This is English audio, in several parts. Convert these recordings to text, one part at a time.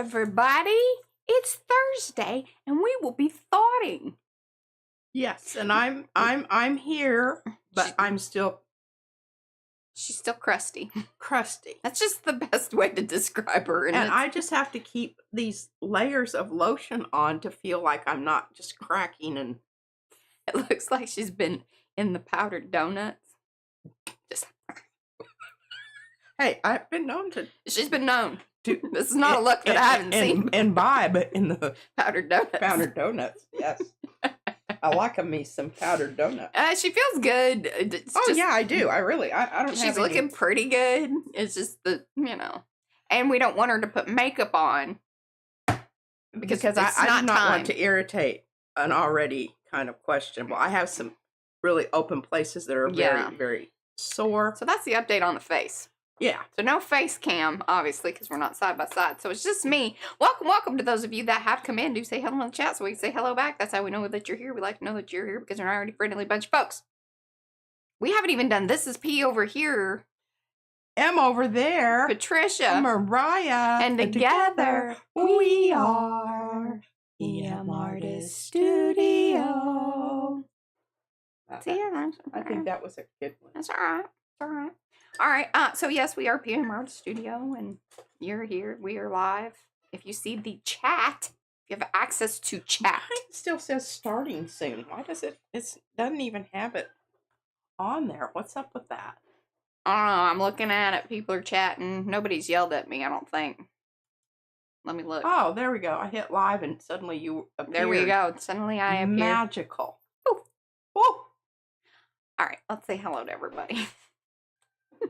everybody. It's Thursday, and we will be thoughting. Yes, and I'm here, but I'm still. She's still crusty. Crusty. That's just the best way to describe her. And I just have to keep these layers of lotion on to feel like I'm not just cracking and. It looks like she's been in the powdered donuts. Just. Hey, I've been known to. She's been known. This is not a look that I haven't seen. And buy in the powdered donuts. Powdered donuts, yes. I like me some powdered donuts. She feels good. Yeah, I do. I don't. She's looking pretty good. It's just and we don't want her to put makeup on because I do not want to irritate an already kind of questionable. I have some really open places that are very, very sore. So that's the update on the face. Yeah. So no face cam, obviously, because we're not side by side. So it's just me. Welcome to those of you that have come in. Do say hello in the chat so we can say hello back. That's how we know that you're here. We like to know that you're here because we're an already friendly bunch of folks. We haven't even done This Is P over here. M over there. Patricia. Mariah. And together we are EM Artist Studio. I think that was a good one. That's all right. It's all right. All right, so yes, we are PM Artist Studio, and you're here. We are live. If you see the chat, if you have access to chat. It still says starting soon. Why does it doesn't even have it on there? What's up with that? I don't know. I'm looking at it. People are chatting. Nobody's yelled at me, I don't think. Let me look. Oh, there we go. I hit live, and suddenly you appeared. There we go. Suddenly I appear. Magical. Ooh. Woo. All right, let's say hello to everybody.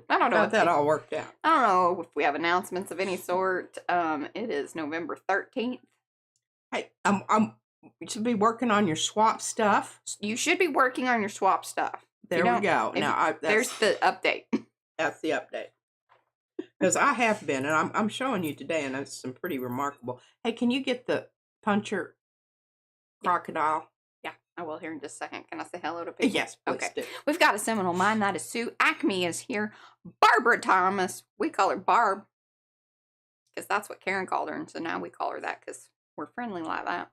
I don't know how that all worked out. I don't know if we have announcements of any sort. It is November 13th. Hey, you should be working on your swap stuff. You should be working on your swap stuff. There we go. Now there's the update. That's the update. Because I have been, and I'm showing you today, and it's some pretty remarkable. Hey, can you get the puncher crocodile? I will here in just a second. Can I say hello to people? Yes, please do. We've got a Seminole Mind. That is Sue. Acme is here. Barbara Thomas. We call her Barb. Because that's what Karen called her. And so now we call her that because we're friendly like that.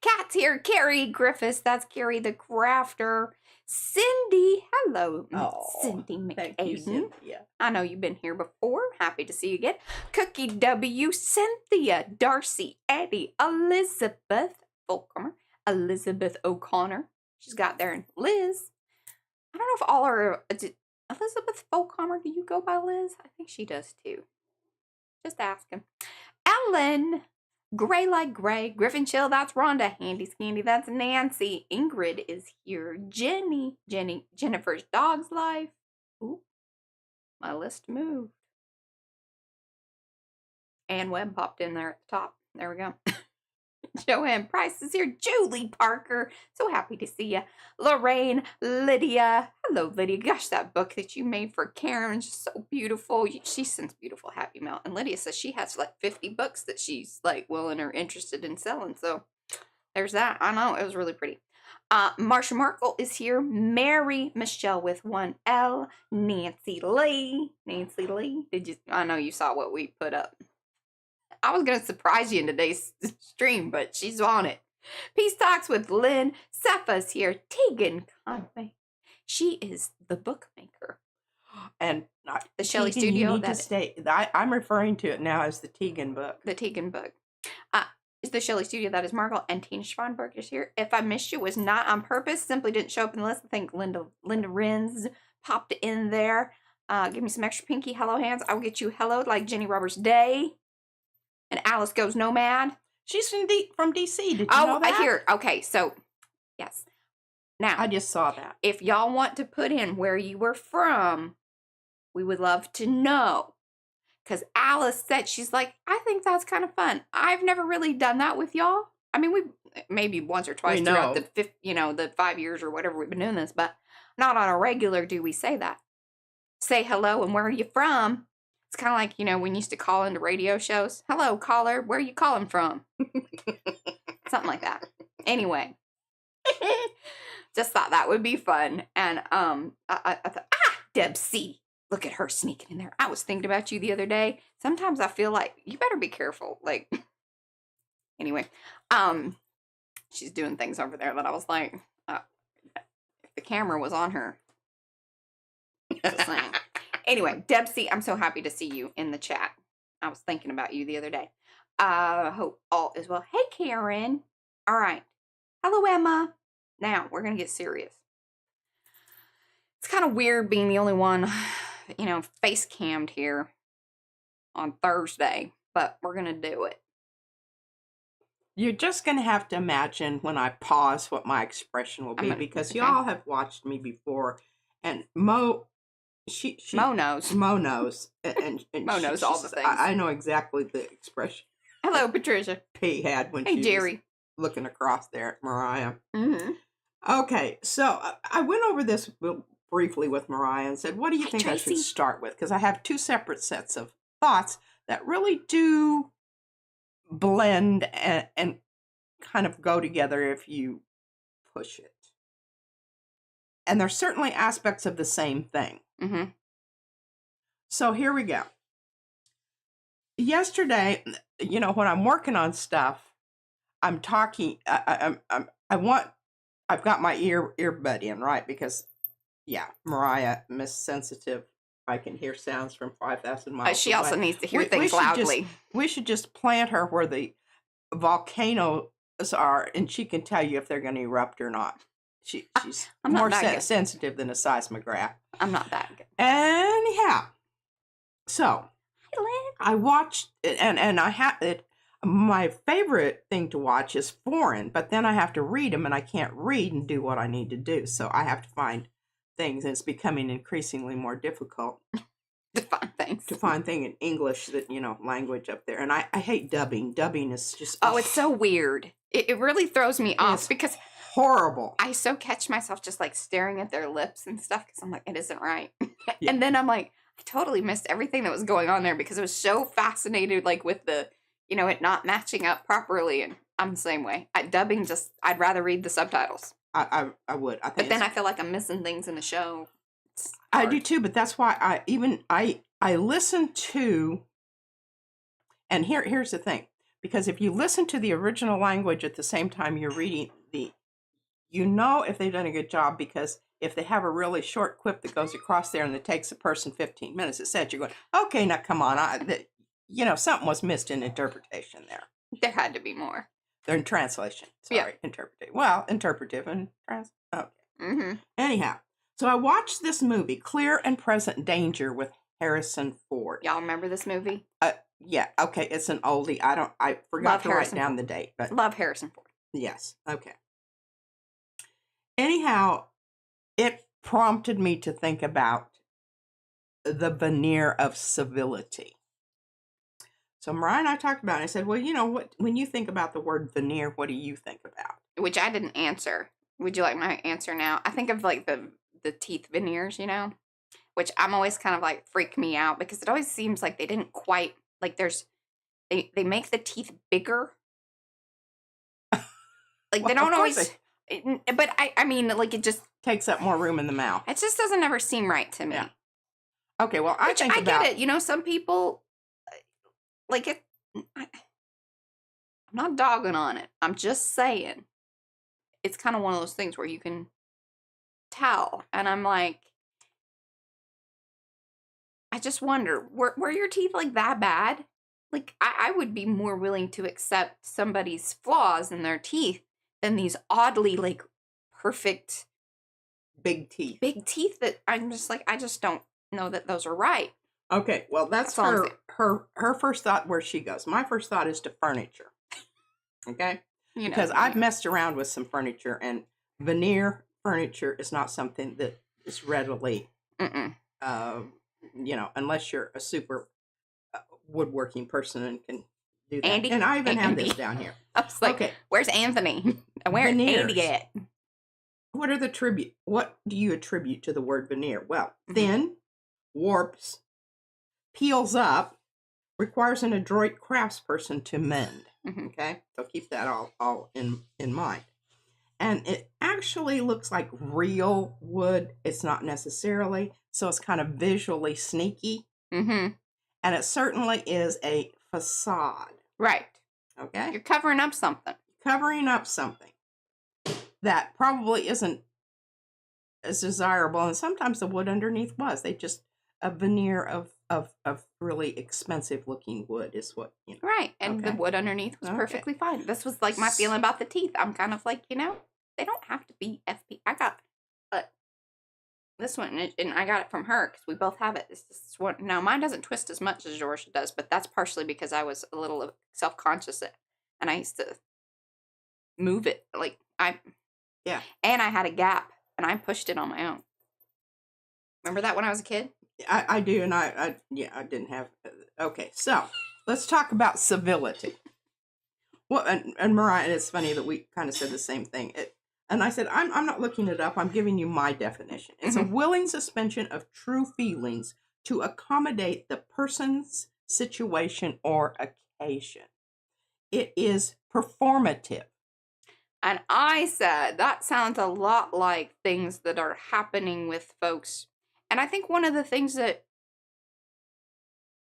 Kat's here. Carrie Griffiths. That's Carrie the Crafter. Cindy. Hello, Cindy McAden. Thank you, Cynthia. I know you've been here before. Happy to see you again. Cookie W. Cynthia. Darcy. Eddie. Elizabeth. Fulcomer. Elizabeth O'Connor. She's got there. And Liz. I don't know if all are... Elizabeth Fulcomer, do you go by Liz? I think she does too. Just asking. Ellen. Gray like Gray. Griffin Chill, that's Rhonda. Handy Scandy, that's Nancy. Ingrid is here. Jenny. Jennifer's Dog's Life. Ooh. My list moved. Ann Webb popped in there at the top. There we go. Joanne Price is here. Julie Parker. So happy to see you. Lorraine. Lydia. Hello, Lydia. Gosh, that book that you made for Karen is just so beautiful. She sends beautiful happy mail. And Lydia says she has like 50 books that she's like willing or interested in selling. So there's that. I know. It was really pretty. Marsha Markle is here. Mary Michelle with one L. Nancy Lee. Nancy Lee. I know you saw what we put up. I was going to surprise you in today's stream, but she's on it. Peace Talks with Lynn. Cepha's here. Tegan Conway. She is the bookmaker. And the Shelley Studio. I'm referring to it now as the Tegan book. The Tegan book. Is the Shelley Studio. That is Margot. And Tina Schwanberg is here. If I missed you, it was not on purpose. Simply didn't show up in the list. I think Linda Renz popped in there. Give me some extra pinky hello hands. I will get you helloed like Jenny Roberts Day. And Alice Goes Nomad. She's from DC. Did you know that? I hear. Okay, so, yes. Now. I just saw that. If y'all want to put in where you were from, we would love to know. Because Alice said, she's like, I think that's kind of fun. I've never really done that with y'all. I mean, we maybe once or twice throughout the 5 years or whatever we've been doing this. But not on a regular do we say that. Say hello and where are you from? It's kind of like, when you used to call into radio shows. Hello, caller. Where are you calling from? Something like that. Anyway. Just thought that would be fun. And I thought, Deb C. Look at her sneaking in there. I was thinking about you the other day. Sometimes I feel like you better be careful. Like, Anyway, she's doing things over there that I was like, if the camera was on her. Just saying. Anyway, Debsy, I'm so happy to see you in the chat. I was thinking about you the other day. Hope all is well. Hey, Karen. All right. Hello, Emma. Now, we're going to get serious. It's kind of weird being the only one, face cammed here on Thursday, but we're going to do it. You're just going to have to imagine when I pause what my expression will be, because y'all have watched me before, and Mo knows. Mo knows. And Mo knows all the things. I know exactly the expression. Hello, Patricia. P had when hey, she Jerry. was looking across there at Mariah. Mm-hmm. Okay, so I went over this briefly with Mariah and said, what do you think Tracy. I should start with? Because I have two separate sets of thoughts that really do blend and kind of go together if you push it. And there's certainly aspects of the same thing. Mm-hmm. So here we go. Yesterday, when I'm working on stuff, I'm talking. I've got my earbud in, right? Because, yeah, Mariah, Miss Sensitive, I can hear sounds from 5,000 miles. She also needs to hear things loudly. We should just plant her where the volcanoes are, and she can tell you if they're going to erupt or not. She's more sensitive than a seismograph. I'm not that good. Anyhow, so I watched, and I had it. My favorite thing to watch is foreign, but then I have to read them, and I can't read and do what I need to do. So I have to find things, and it's becoming increasingly more difficult to find things in English that, language up there. And I hate dubbing. Dubbing is just... Oh, it's so weird. It really throws me off because... horrible. I so catch myself just like staring at their lips and stuff because I'm like, it isn't right. Yeah. And then I'm like, I totally missed everything that was going on there because I was so fascinated like with the, it not matching up properly. And I'm the same way. Dubbing I'd rather read the subtitles. I would. But then I feel like I'm missing things in the show. I do too, but that's why I listen to, and here's the thing, because if you listen to the original language at the same time you're reading if they've done a good job, because if they have a really short quip that goes across there and it takes a person 15 minutes, it said, you're going, okay, now come on. Something was missed in interpretation there. There had to be more. They're in translation. Sorry, interpretive. Well, interpretive and okay. Mm-hmm. Anyhow, so I watched this movie, Clear and Present Danger, with Harrison Ford. Y'all remember this movie? Yeah. Okay, it's an oldie. I forgot to write down the date, but love Harrison Ford. Yes. Okay. Anyhow, it prompted me to think about the veneer of civility. So Mariah and I talked about it. I said, well, what, when you think about the word veneer, what do you think about? Which I didn't answer. Would you like my answer now? I think of like the teeth veneers, which I'm always kind of like freak me out because it always seems like they didn't quite, like they make the teeth bigger. Like they don't always... But I mean, like it just takes up more room in the mouth. It just doesn't ever seem right to me. Yeah. Okay, well, I get it. Some people like it. I'm not dogging on it. I'm just saying it's kind of one of those things where you can tell, and I'm like, I just wonder, were your teeth like that bad? Like I would be more willing to accept somebody's flaws in their teeth than these oddly like perfect big teeth that I'm just like, I just don't know that those are right. Okay, well that's her first thought where she goes. My first thought is to furniture. Okay? Because I've messed around with some furniture, and veneer furniture is not something that is readily unless you're a super woodworking person and can do that. Andy, and I even have this down here. I was like, okay, where's Anthony? Where's Andy at? What do you attribute to the word veneer? Well, thin, warps, peels up, requires an adroit craftsperson to mend. Okay, so keep that all in mind. And it actually looks like real wood. It's not necessarily, so it's kind of visually sneaky. And it certainly is a facade. Right. Okay? You're covering up something. Covering up something that probably isn't as desirable, and sometimes the wood underneath was. They just a veneer of really expensive looking wood is what you know. Right. And the Okay. wood underneath was Okay. perfectly fine. This was like my feeling about the teeth. I'm kind of like, they don't have to be FP. I got this one, and I got it from her because we both have it. This one. Now, mine doesn't twist as much as yours does, but that's partially because I was a little self-conscious and I used to move it. Yeah. And I had a gap, and I pushed it on my own. Remember that when I was a kid? I do, and I didn't have. Okay, so let's talk about civility. Well, and Mariah, it's funny that we kind of said the same thing. And I said, I'm not looking it up. I'm giving you my definition. It's a willing suspension of true feelings to accommodate the person's situation or occasion. It is performative. And I said, that sounds a lot like things that are happening with folks. And I think one of the things that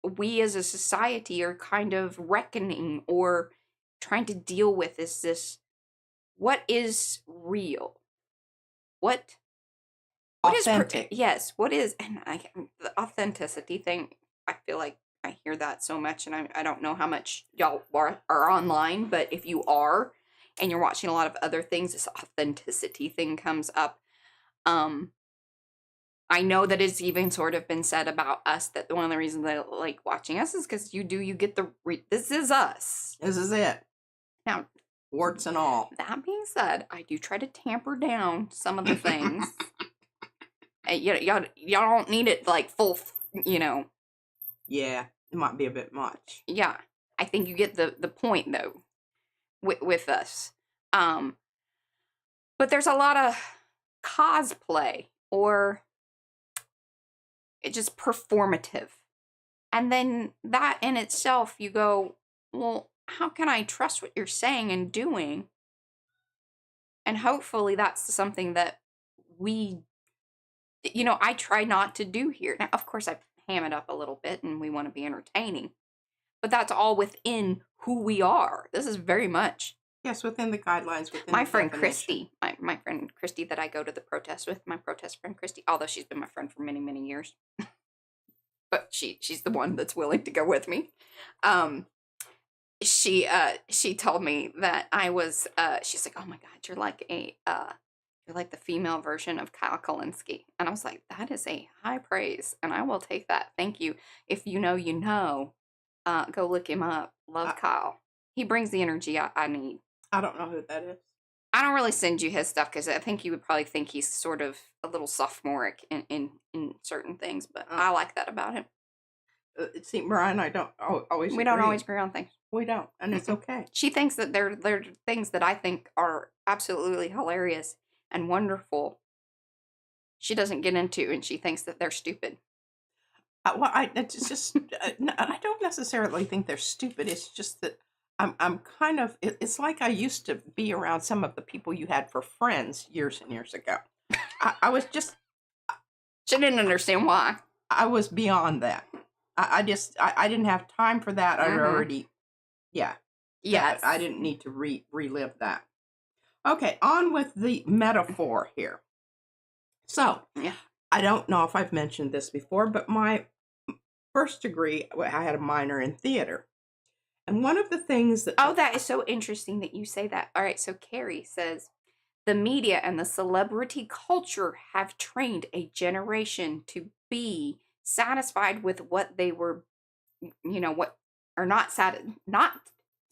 we as a society are kind of reckoning or trying to deal with is this: what is real? What is Authentic. yes, what is, and the authenticity thing, I feel like I hear that so much, and I don't know how much y'all are online, but if you are and you're watching a lot of other things, this authenticity thing comes up. I know that it's even sort of been said about us that one of the reasons they like watching us is because you get this is us. This is it. Now, warts and all. That being said, I do try to tamper down some of the things. Y'all don't need it like full, Yeah, it might be a bit much. Yeah, I think you get the point though with us. But there's a lot of cosplay or it's just performative. And then that in itself, you go, well, how can I trust what you're saying and doing? And hopefully that's something that I try not to do here. Now, of course, I ham it up a little bit and we want to be entertaining. But that's all within who we are. This is very much. Yes, within the guidelines. Within my the friend definition. Christy, my friend Christy that I go to the protest with, my protest friend Christy, although she's been my friend for many, many years. But she's the one that's willing to go with me. She told me that I was she's like, oh my God, you're like you're like the female version of Kyle Kalinske. And I was like, that is a high praise, and I will take that. Thank you. If you know, you know. Go look him up. Love Kyle. He brings the energy I need. I don't know who that is. I don't really send you his stuff because I think you would probably think he's sort of a little sophomoric in certain things, but I like that about him. See, Mariah and I don't always. We don't always agree on things. We don't, and it's okay. She thinks that they're things that I think are absolutely hilarious and wonderful. She doesn't get into, and she thinks that they're stupid. It's just I don't necessarily think they're stupid. It's just that I'm kind of. It's like I used to be around some of the people you had for friends years and years ago. I was just. She didn't understand why. I was beyond that. I didn't have time for that. I'd already. Yeah. Yes. I didn't need to relive that. Okay, on with the metaphor here. So, yeah. I don't know if I've mentioned this before, but my first degree, I had a minor in theater. And one of the things that... Oh, that is so interesting that you say that. All right, so Carrie says, the media and the celebrity culture have trained a generation to be satisfied with what they were,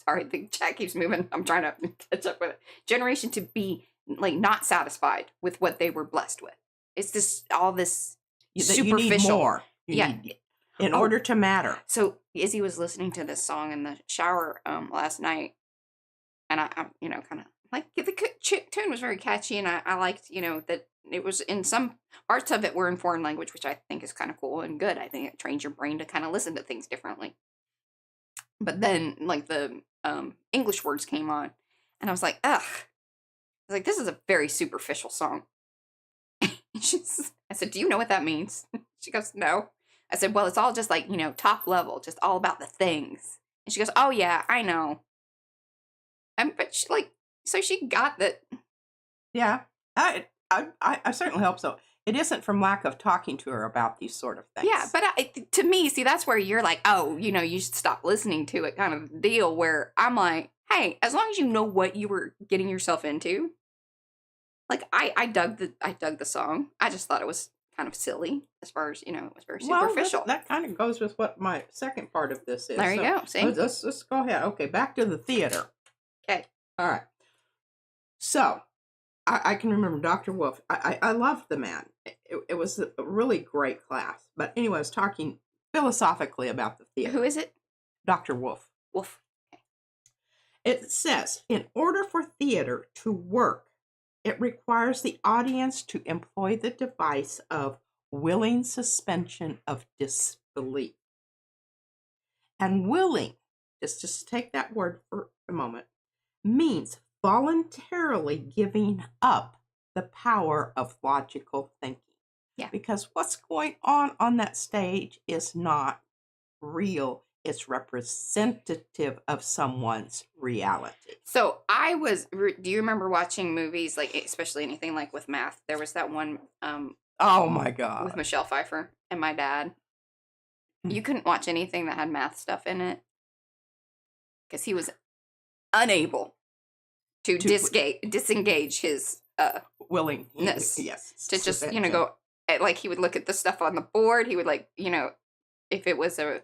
sorry, the chat keeps moving. I'm trying to catch up with it. Generation to be like not satisfied with what they were blessed with. It's this all this superficial. You need more. In order to matter. So Izzy was listening to this song in the shower last night, and I kind of like the tune was very catchy, and I liked that it was in some parts of it were in foreign language, which I think is kind of cool and good. I think it trains your brain to kind of listen to things differently. But then like the English words came on, and I was like, ugh. I was like, this is a very superficial song. I said, do you know what that means? She goes, no. I said, well, it's all just like, top level, just all about the things. And she goes, oh yeah, I know. But she, like, so she got that. Yeah, I certainly hope so. It isn't from lack of talking to her about these sort of things. Yeah, but to me, see, that's where you're like, oh, you should stop listening to it kind of deal, where I'm like, hey, as long as you know what you were getting yourself into. Like, I dug the song. I just thought it was kind of silly as far as, it was very superficial. Well, that kind of goes with what my second part of this is. There you go. See? Let's go ahead. Okay, back to the theater. Okay. All right. So, I can remember Dr. Wolf. I loved the man. It was a really great class. But anyway, I was talking philosophically about the theater. Who is it? Dr. Wolf. Wolf. Okay. It says, in order for theater to work, it requires the audience to employ the device of willing suspension of disbelief. And willing, just take that word for a moment, means voluntarily giving up the power of logical thinking. Yeah. Because what's going on that stage is not real. It's representative of someone's reality. So do you remember watching movies, like, especially anything like with math? There was that one Oh my God. with Michelle Pfeiffer and my dad. You couldn't watch anything that had math stuff in it because he was unable to disengage his willingness, yes, to just go, like, he would look at the stuff on the board. He would, like, if it was a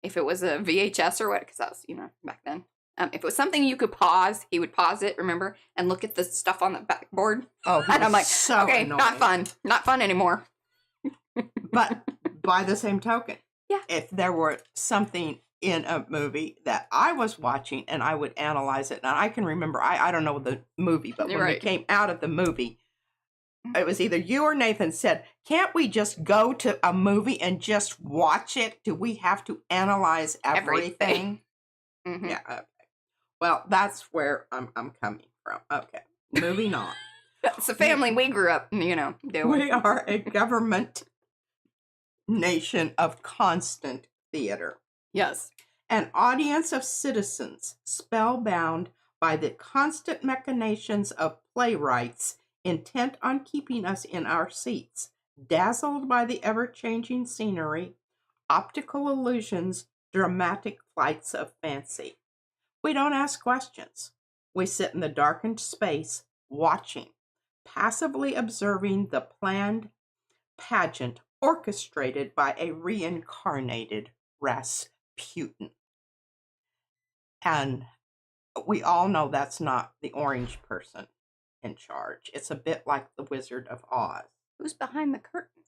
VHS or what, because that was back then. If it was something you could pause, he would pause it, remember, and look at the stuff on the backboard. Oh, and I'm like, so okay, annoying. not fun anymore. But by the same token, yeah, if there were something in a movie that I was watching and I would analyze it, and I can remember, I don't know the movie, but when we came out of the movie, it was either you or Nathan said, can't we just go to a movie and just watch it? Do we have to analyze everything? Mm-hmm. Yeah. Okay. Well, that's where I'm coming from. Okay. Moving on. It's a family we grew up, doing. We are a government nation of constant theater. Yes. An audience of citizens spellbound by the constant machinations of playwrights intent on keeping us in our seats, dazzled by the ever-changing scenery, optical illusions, dramatic flights of fancy. We don't ask questions. We sit in the darkened space, watching, passively observing the planned pageant orchestrated by a reincarnated Rasputin. And we all know that's not the orange person in charge. It's a bit like the Wizard of Oz. Who's behind the curtain?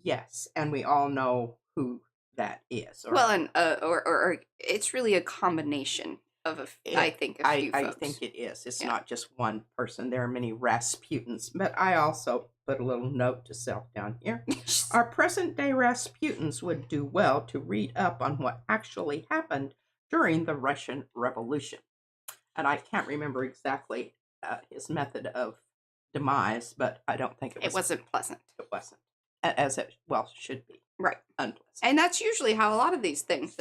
Yes, and we all know who that is. Or it's really a combination of I think a few folks. I think it is. It's not just one person. There are many Rasputins. But I also put a little note to self down here. Our present-day Rasputins would do well to read up on what actually happened during the Russian Revolution. And I can't remember exactly his method of demise, but I don't think it wasn't pleasant. It wasn't, as it should be. Right, unpleasant. And that's usually how a lot of these things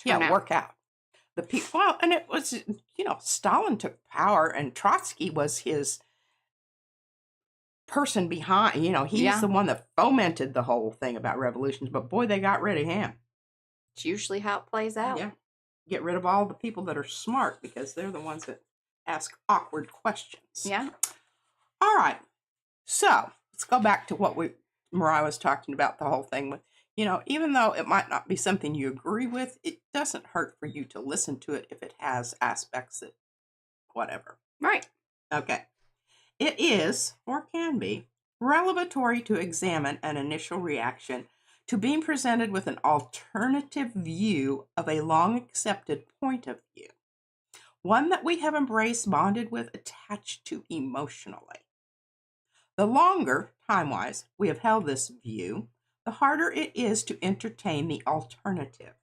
work out. The people, and it was Stalin took power, and Trotsky was his person behind. He's the one that fomented the whole thing about revolutions. But boy, they got rid of him. It's usually how it plays out. Yeah, get rid of all the people that are smart because they're the ones that ask awkward questions. Yeah. All right. So let's go back to what Mariah was talking about, the whole thing with, even though it might not be something you agree with, it doesn't hurt for you to listen to it if it has aspects that whatever. Right. Okay. It is, or can be, revelatory to examine an initial reaction to being presented with an alternative view of a long accepted point of view. One that we have embraced, bonded with, attached to emotionally. The longer, time-wise, we have held this view, the harder it is to entertain the alternative.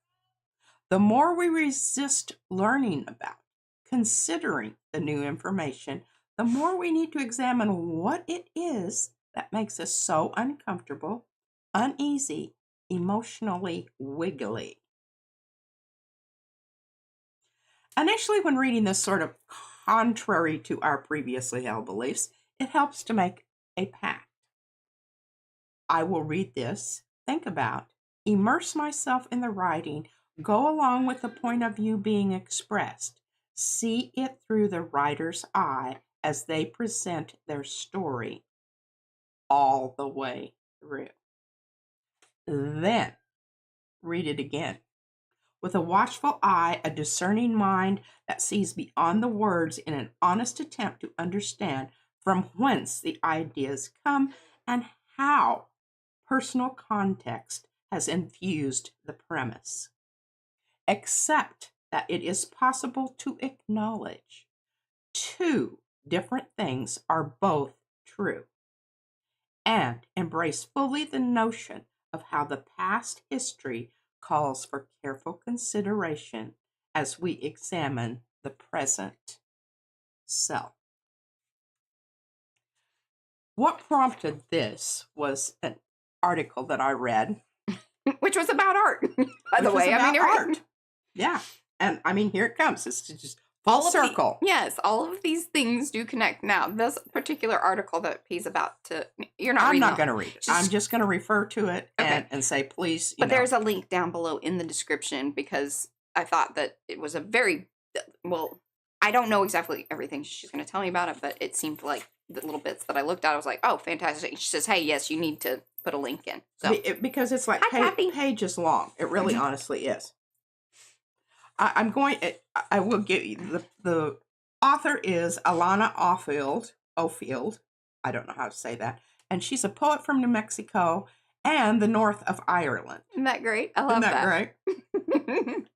The more we resist learning about, considering the new information, the more we need to examine what it is that makes us so uncomfortable, uneasy, emotionally wiggly. Initially, when reading this sort of contrary to our previously held beliefs, it helps to make a pact. I will read this, think about, immerse myself in the writing, go along with the point of view being expressed, see it through the writer's eye as they present their story all the way through. Then read it again. With a watchful eye, a discerning mind that sees beyond the words in an honest attempt to understand from whence the ideas come and how personal context has infused the premise. Accept that it is possible to acknowledge two different things are both true, and embrace fully the notion of how the past history calls for careful consideration as we examine the present self. What prompted this was an article that I read. Which was about art, by the way. I mean, art. Yeah. And I mean, here it comes. It's just full circle. Yes, all of these things do connect. Now, this particular article that he's about to, you're not reading. I'm not going to read it. I'm just going to refer to it and say, please. But there's a link down below in the description because I thought that it was a very, well, I don't know exactly everything she's going to tell me about it, but it seemed like the little bits that I looked at, I was like, oh, fantastic. She says, hey, yes, you need to put a link in. So because it's like pages long. It really honestly is. I will give you the author is Alana Ofield. I don't know how to say that. And she's a poet from New Mexico and the north of Ireland. Isn't that great? I love that. Isn't that great?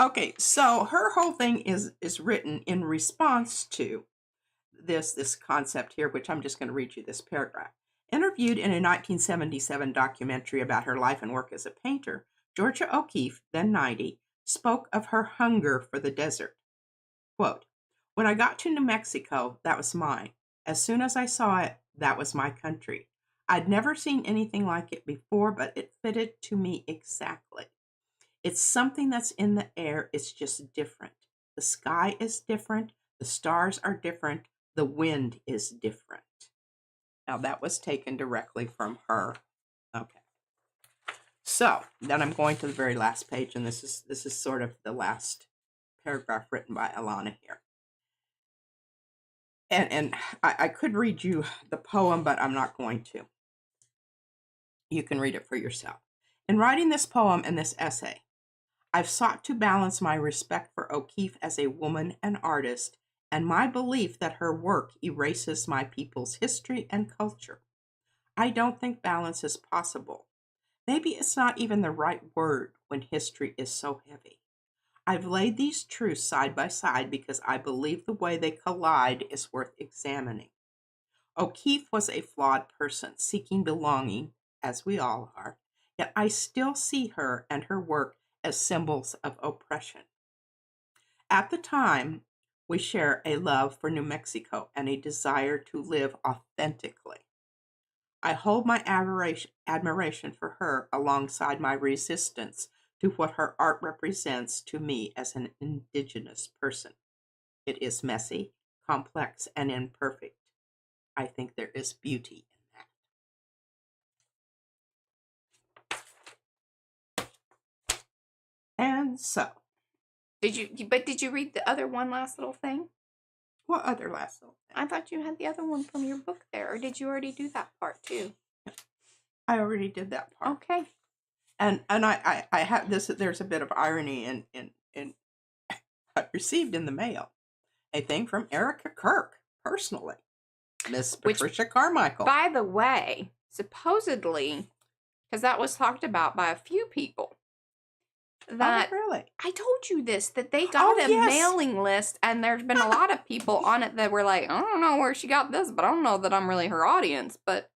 Okay, so her whole thing is written in response to this concept here, which I'm just going to read you this paragraph. Interviewed in a 1977 documentary about her life and work as a painter, Georgia O'Keeffe, then 90, spoke of her hunger for the desert. Quote, when I got to New Mexico, that was mine. As soon as I saw it, that was my country. I'd never seen anything like it before, but it fitted to me exactly. It's something that's in the air. It's just different. The sky is different. The stars are different. The wind is different. Now, that was taken directly from her. Okay. So, then I'm going to the very last page, and this is sort of the last paragraph written by Alana here. And I could read you the poem, but I'm not going to. You can read it for yourself. In writing this poem and this essay, I've sought to balance my respect for O'Keeffe as a woman and artist and my belief that her work erases my people's history and culture. I don't think balance is possible. Maybe it's not even the right word when history is so heavy. I've laid these truths side by side because I believe the way they collide is worth examining. O'Keeffe was a flawed person seeking belonging, as we all are, yet I still see her and her work as symbols of oppression. At the time, we share a love for New Mexico and a desire to live authentically. I hold my admiration for her alongside my resistance to what her art represents to me as an indigenous person. It is messy, complex, and imperfect. I think there is beauty in that. And so. Did you read the other one last little thing? What other last little thing? I thought you had the other one from your book there, or did you already do that part too? I already did that part. Okay. And I have this. There's a bit of irony in I received in the mail a thing from Erica Kirk personally, Miss Patricia Carmichael. By the way, supposedly, because that was talked about by a few people. That really? I told you this, that they got a mailing list, and there's been a lot of people on it that were like, I don't know where she got this, but I don't know that I'm really her audience. But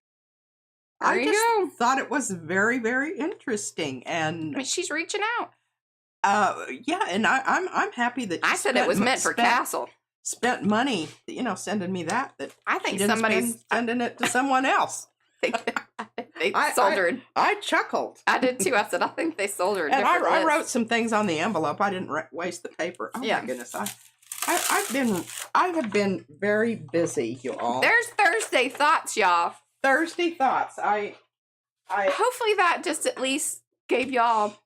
there you go. Thought it was very, very interesting, and I mean, she's reaching out. Yeah, and I'm happy that I said it was meant for Castle. Spent money, sending me that. I think somebody's somebody's sending it to someone else. I they soldered. I chuckled. I did too. I said, I think they soldered. And I wrote some things on the envelope. I didn't waste the paper. Oh my goodness! I have been very busy, you all. There's Thursday thoughts, y'all. Thursday thoughts. I hopefully that just at least gave y'all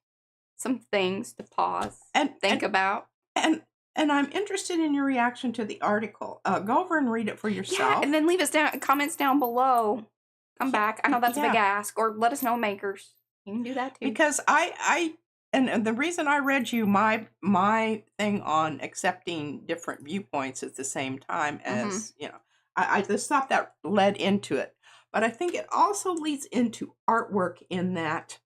some things to pause and think about. And I'm interested in your reaction to the article. Go over and read it for yourself. Yeah, and then leave us comments down below. Come back. I know that's a big ask, or let us know, makers. You can do that too. Because and the reason I read you my thing on accepting different viewpoints at the same time as I just thought that led into it, but I think it also leads into artwork in that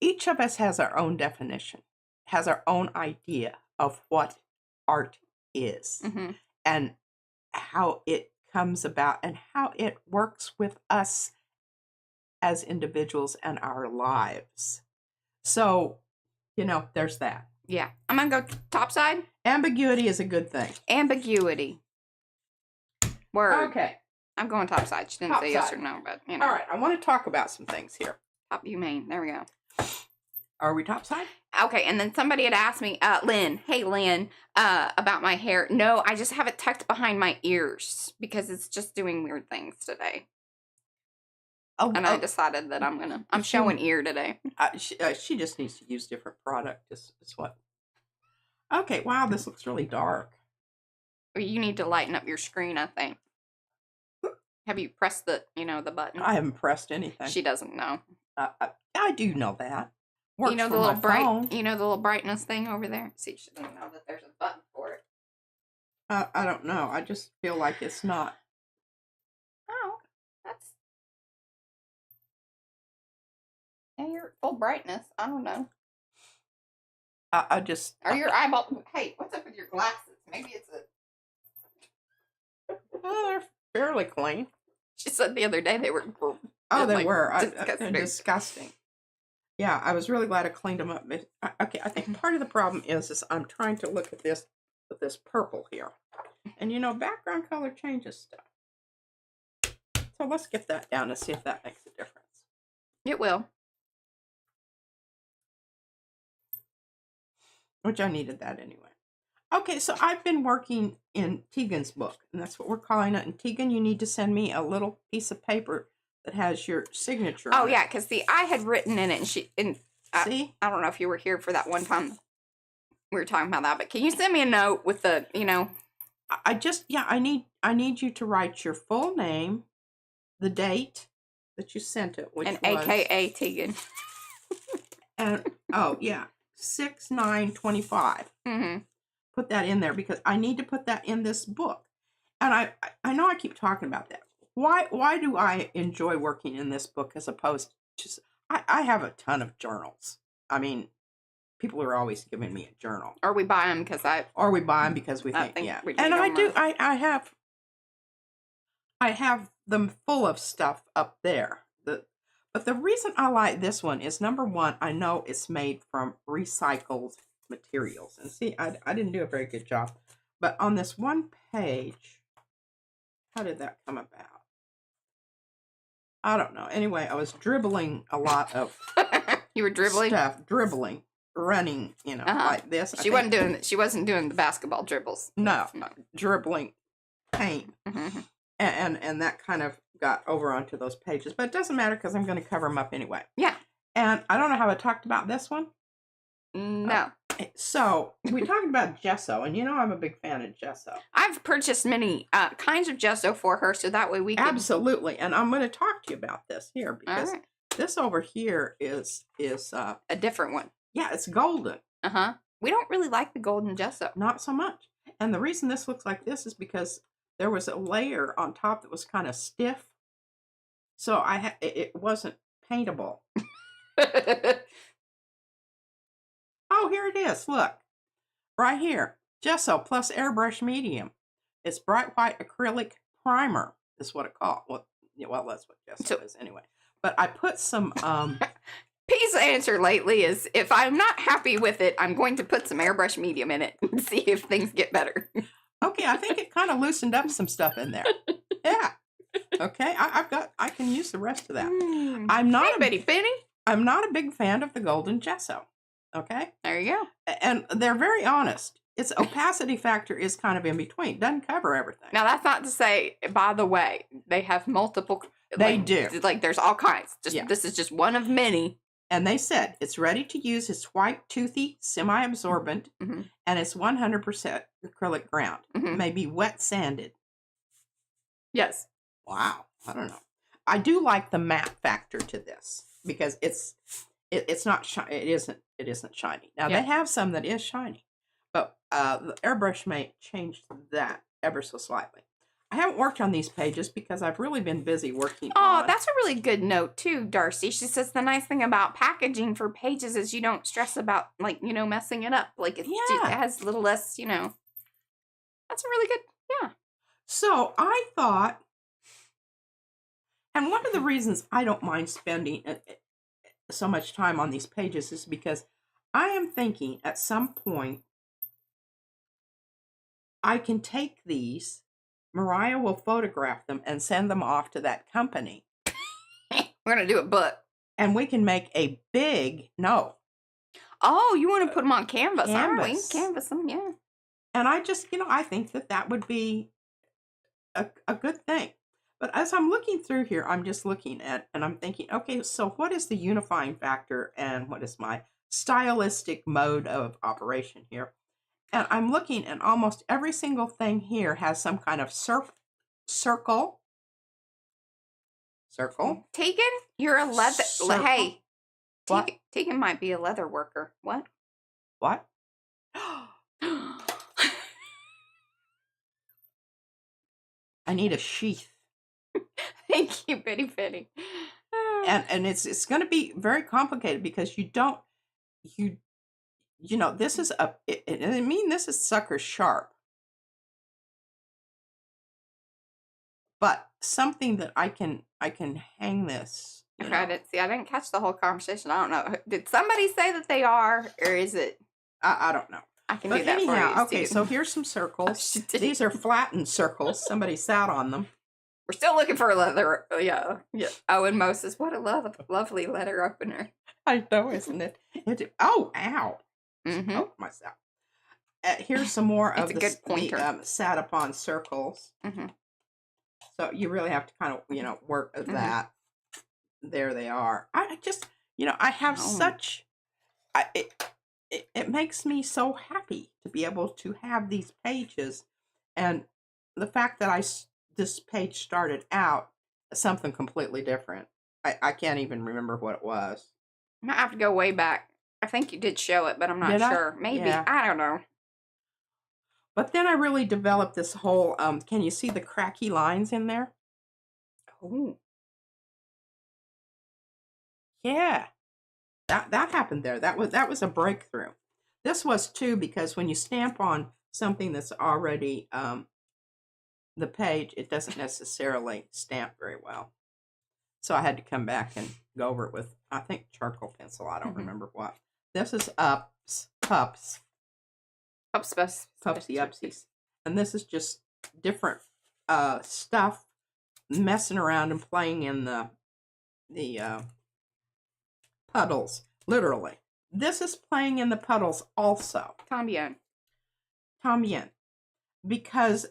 each of us has our own definition, has our own idea of what art is and how it comes about and how it works with us as individuals and our lives. So, there's that. Yeah. I'm going to go topside. Ambiguity is a good thing. Ambiguity. Word. Okay. I'm going topside. She didn't say yes or no, but, All right. I want to talk about some things here. Top you main. There we go. Are we topside? Okay, and then somebody had asked me, Lynn, hey Lynn, about my hair. No, I just have it tucked behind my ears because it's just doing weird things today. And I decided that I'm showing ear today. She just needs to use different product. Is what. Okay, wow, this looks really dark. You need to lighten up your screen, I think. Have you pressed the button? I haven't pressed anything. She doesn't know. I do know that. Works the little the little brightness thing over there? See, she doesn't know that there's a button for it. I don't know. I just feel like it's not. Oh, that's... Yeah, you're full brightness. I don't know. I just... Are your eyeballs... Hey, what's up with your glasses? Maybe it's a... Well, they're fairly clean. She said the other day they were... Oh, they were. Disgusting. Disgusting. Yeah, I was really glad I cleaned them up. Okay, I think part of the problem is I'm trying to look at this with this purple here. And background color changes stuff. So let's get that down and see if that makes a difference. It will. Which I needed that anyway. Okay, so I've been working in Tegan's book, and that's what we're calling it. And Tegan, you need to send me a little piece of paper that has your signature on it. Yeah, because I had written in it, and see? I don't know if you were here for that one time we were talking about that, but can you send me a note with the, I need you to write your full name, the date that you sent it, which and was... AKA Tegan. And, 6/9/25. Mm-hmm. Put that in there because I need to put that in this book. And I know I keep talking about that. Why do I enjoy working in this book as opposed to... I have a ton of journals. I mean, people are always giving me a journal. Or we buy them because we think yeah. We and I do. I have them full of stuff up there. But the reason I like this one is, number one, I know it's made from recycled materials. And see, I didn't do a very good job. But on this one page, how did that come about? I don't know. Anyway, I was dribbling a lot of You were dribbling? Dribbling, running, like this. She wasn't doing the basketball dribbles. No, dribbling paint. Mm-hmm. And that kind of got over onto those pages. But it doesn't matter because I'm going to cover them up anyway. Yeah. And I don't know how I talked about this one. No. So we talked about gesso, and I'm a big fan of gesso. I've purchased many kinds of gesso for her, so that way we can... Absolutely. And I'm going to talk to you about this here, because this over here is a different one. Yeah, it's golden. Uh-huh. We don't really like the golden gesso. Not so much. And the reason this looks like this is because there was a layer on top that was kind of stiff. So it wasn't paintable. Oh, here it is. Look. Right here. Gesso plus airbrush medium. It's bright white acrylic primer is what it called. Well, that's what gesso is anyway. But I put some... P's answer lately is, if I'm not happy with it, I'm going to put some airbrush medium in it and see if things get better. Okay, I think it kind of loosened up some stuff in there. Yeah. Okay, I can use the rest of that. Mm. I'm not Hey, Betty Penny. I'm not a big fan of the golden gesso. Okay, There you go. and they're very honest. Its opacity factor is kind of in between. Doesn't cover everything. Now that's not to say, by the way, they have multiple. They do. Like there's all kinds. Just Yeah. This is just one of many. And they said it's ready to use. It's white, toothy, semi-absorbent, Mm-hmm. and it's 100% acrylic ground. Mm-hmm. It may be wet sanded. Yes. Wow, I don't know. I do like the matte factor to this because it's not it isn't shiny. Now Yeah. they have some that is shiny, but the airbrush may change that ever so slightly. I haven't worked on these pages because I've really been busy working. Oh, that's a really good note too, Darcy. She says the nice thing about packaging for pages is you don't stress about messing it up. Like it has a little less, That's a really good, yeah. So I thought, and one of the reasons I don't mind spending so much time on these pages is because I am thinking at some point I can take these, Mariah will photograph them and send them off to that company. We're going to do a book. And we can make a big, Oh, you want to put them on canvas, huh? We can Canvas. canvas them, yeah. And I just, I think that would be a good thing. But as I'm looking through here, I'm just looking at, and I'm thinking, okay, so what is the unifying factor and what is my stylistic mode of operation here? And I'm looking, and almost every single thing here has some kind of circle. Tegan, you're a leather. Circle. Hey, What? Tegan might be a leather worker. What? What? I need a sheath. Thank you, Betty Penny. And it's going to be very complicated because this is this is sucker sharp, but something that I can hang this. I didn't catch the whole conversation. I don't know. Did somebody say that they are, or is it? I don't know. I can But do that anyhow, for you. okay, so here's some circles. she did. These are flattened circles. Somebody sat on them. We're still looking for a leather. Yeah. Oh, and Moses, what a lovely letter opener. I know, isn't it? Oh, ow. Mm-hmm. Oh, myself. Here's some more of It's a good pointer. the sat upon circles. Mm-hmm. So you really have to kind of, work at that. There they are. I just, I have such, it makes me so happy to be able to have these pages. And the fact that this page started out as something completely different. I can't even remember what it was. I might have to go way back. I think you did show it, but I'm not sure. Maybe. Yeah. I don't know. But then I really developed this whole, can you see the cracky lines in there? Oh. Yeah. That happened there. That was a breakthrough. This was too, because when you stamp on something that's already the page, it doesn't necessarily stamp very well. So I had to come back and go over it with, I think, charcoal pencil. I don't remember what. This is Pups. Pupsy Upsies. And this is just different stuff messing around and playing in the puddles, literally. This is playing in the puddles also. Tambien. Because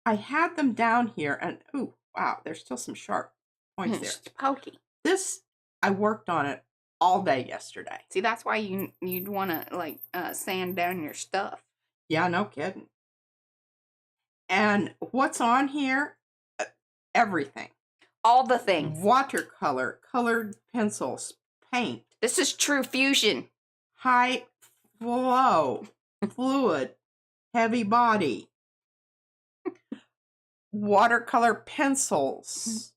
I had them down here and, ooh, wow, there's still some sharp points there. It's pokey. This, I worked on it all day yesterday. See, that's why you'd want to, sand down your stuff. Yeah, no kidding. And what's on here? Everything. All the things. Watercolor, colored pencils, paint. This is true fusion. High flow, fluid, heavy body. Watercolor pencils,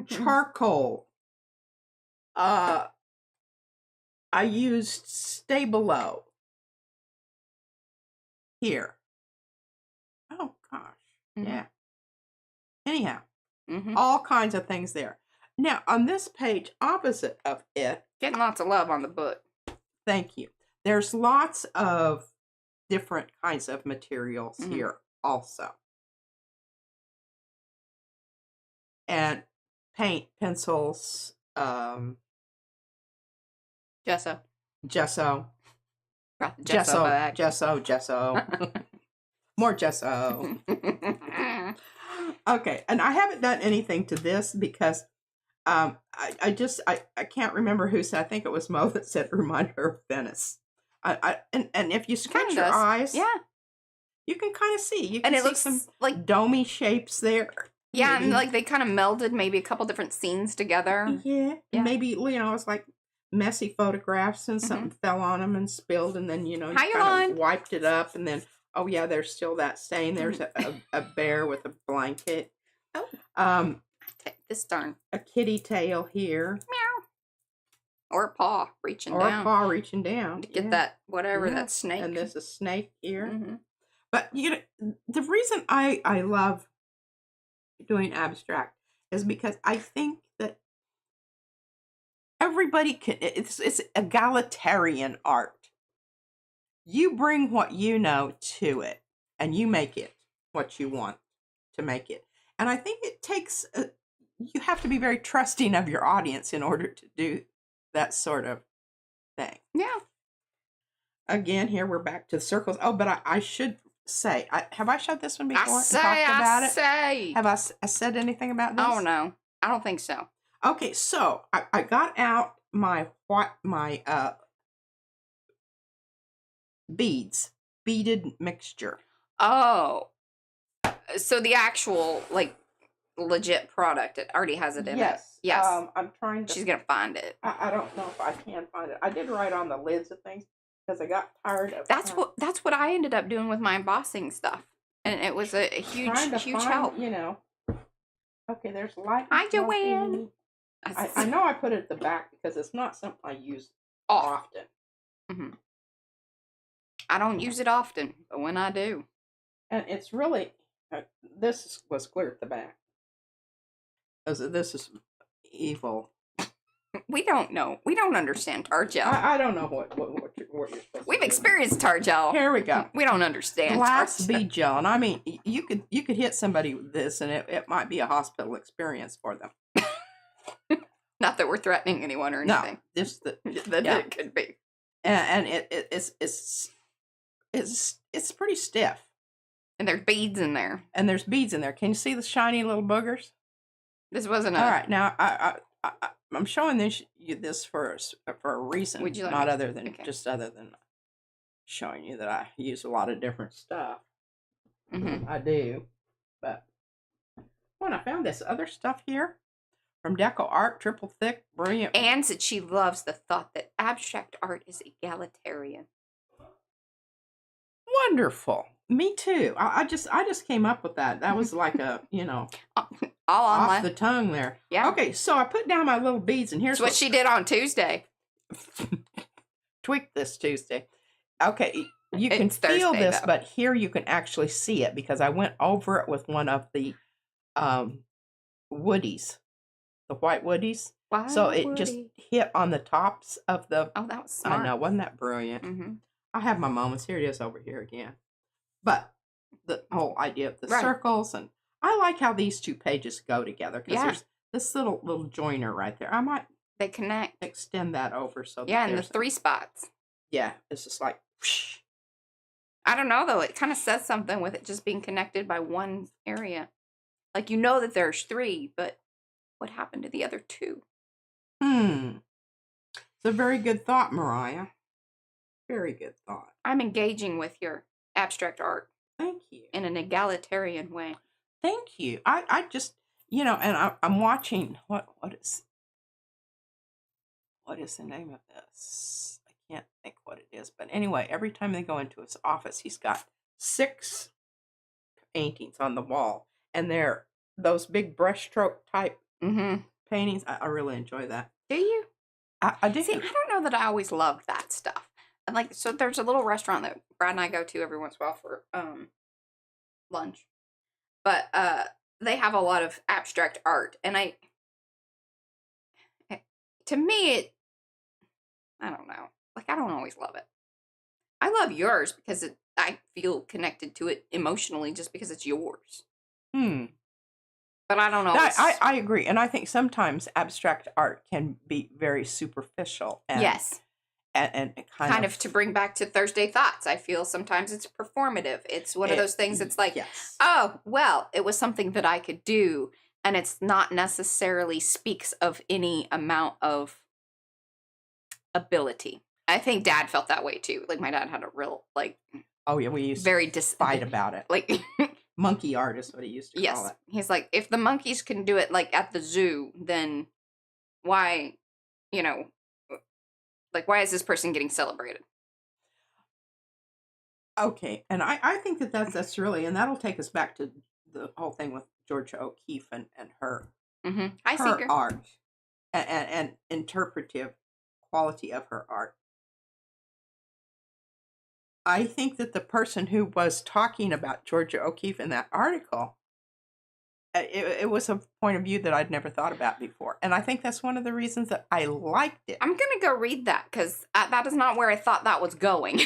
charcoal. I used Stabilo here. Oh gosh, yeah. Anyhow, all kinds of things there. Now on this page opposite of it, getting lots of love on the book. Thank you. There's lots of different kinds of materials here also. and paint, pencils, Gesso. gesso, Brought the gesso back. gesso. More gesso. Okay, and I haven't done anything to this because I can't remember who said. I think it was Mo that said it reminded her of Venice. And if you sketch your eyes, yeah, you can kind of see. You can and it see looks some like domey shapes there. yeah, maybe. and like they kind of melded maybe a couple different scenes together. Yeah, and maybe it's like messy photographs and something fell on them and spilled, and then you kind of wiped it up, and then oh yeah, there's still that stain. There's a bear with a blanket. Oh, this darn a kitty tail here. Meow. Or a paw reaching down. Or a paw reaching down to get that whatever that snake. And there's a snake here. But the reason I love doing abstract is because I think that everybody can. It's egalitarian art. You bring what you know to it, and you make it what you want to make it. And I think it takes. You have to be very trusting of your audience in order to do that sort of thing. Yeah. Again, here we're back to the circles. Oh, but I should say, have I showed this one before? Have I said anything about this? Oh no, I don't think so. Okay, so I got out my beaded mixture. Oh, so the actual legit product, it already has it in it. Yes. I'm trying to. She's gonna find it. I don't know if I can find it. I did write on the lids of things because I got tired of. That's what I ended up doing with my embossing stuff, and it was a huge help. Okay, there's light. Hi, Joanne. I know I put it at the back because it's not something I use often. I don't use it often, but when I do, and it's really this was clear at the back. This is evil. We don't know. We don't understand tar gel. I don't know what you're supposed to We've experienced tar gel. Here we go. We don't understand glass bead gel, and I mean, you could hit somebody with this, and it might be a hospital experience for them. Not that we're threatening anyone or anything. No, it could be. And it's pretty stiff. And there's beads in there. And there's beads in there. Can you see the shiny little boogers? This wasn't all right. Now I'm showing you this for a reason, not other than other than showing you that I use a lot of different stuff. I do, but when I found this other stuff here from Deco Art, triple thick, brilliant. Anne said she loves the thought that abstract art is egalitarian. Wonderful. Me too. I just came up with that. That was like a all off the tongue there. Yeah. Okay, so I put down my little beads, and here's what she did on Tuesday. Tweaked this Tuesday. Okay, you can feel Thursday, this, but here you can actually see it because I went over it with one of the woodies, the white woodies. Wow, so it just hit on the tops of the. Oh, that was smart. I know, wasn't that brilliant? I have my moments. Here it is over here again. But the whole idea of the circles, and I like how these two pages go together because there's this little joiner right there. I might connect, extend that over so that and the 3 spots. Yeah, it's just like. Whoosh. I don't know though. It kind of says something with it just being connected by one area. Like that there's 3, but what happened to the other 2? It's a very good thought, Mariah. Very good thought. I'm engaging with your abstract art. Thank you. In an egalitarian way. Thank you. I just, and I'm watching, what is the name of this? I can't think what it is. But anyway, every time they go into his office, he's got 6 paintings on the wall. And they're those big brushstroke type paintings. I really enjoy that. Do you? I do. See, I don't know that I always loved that stuff. And so there's a little restaurant that Brad and I go to every once in a while for lunch. But they have a lot of abstract art. And to me, I don't know. I don't always love it. I love yours because I feel connected to it emotionally just because it's yours. But I don't know. I agree. And I think sometimes abstract art can be very superficial. And, yes. And kind of to bring back to Thursday Thoughts. I feel sometimes it's performative. It's one of those things that's like, yes. oh, well, it was something that I could do. And it's not necessarily speaks of any amount of ability. I think Dad felt that way too. Like my dad had a real like. Oh yeah, we used very to fight about it. Like monkey art is what he used to call it. He's like, if the monkeys can do it like at the zoo, then why, you know, like why is this person getting celebrated? Okay, and I think that's really, and that'll take us back to the whole thing with Georgia O'Keeffe and her her art and interpretive quality of her art. I think that the person who was talking about Georgia O'Keeffe in that article, it was a point of view that I'd never thought about before. And I think that's one of the reasons that I liked it. I'm going to go read that because that is not where I thought that was going.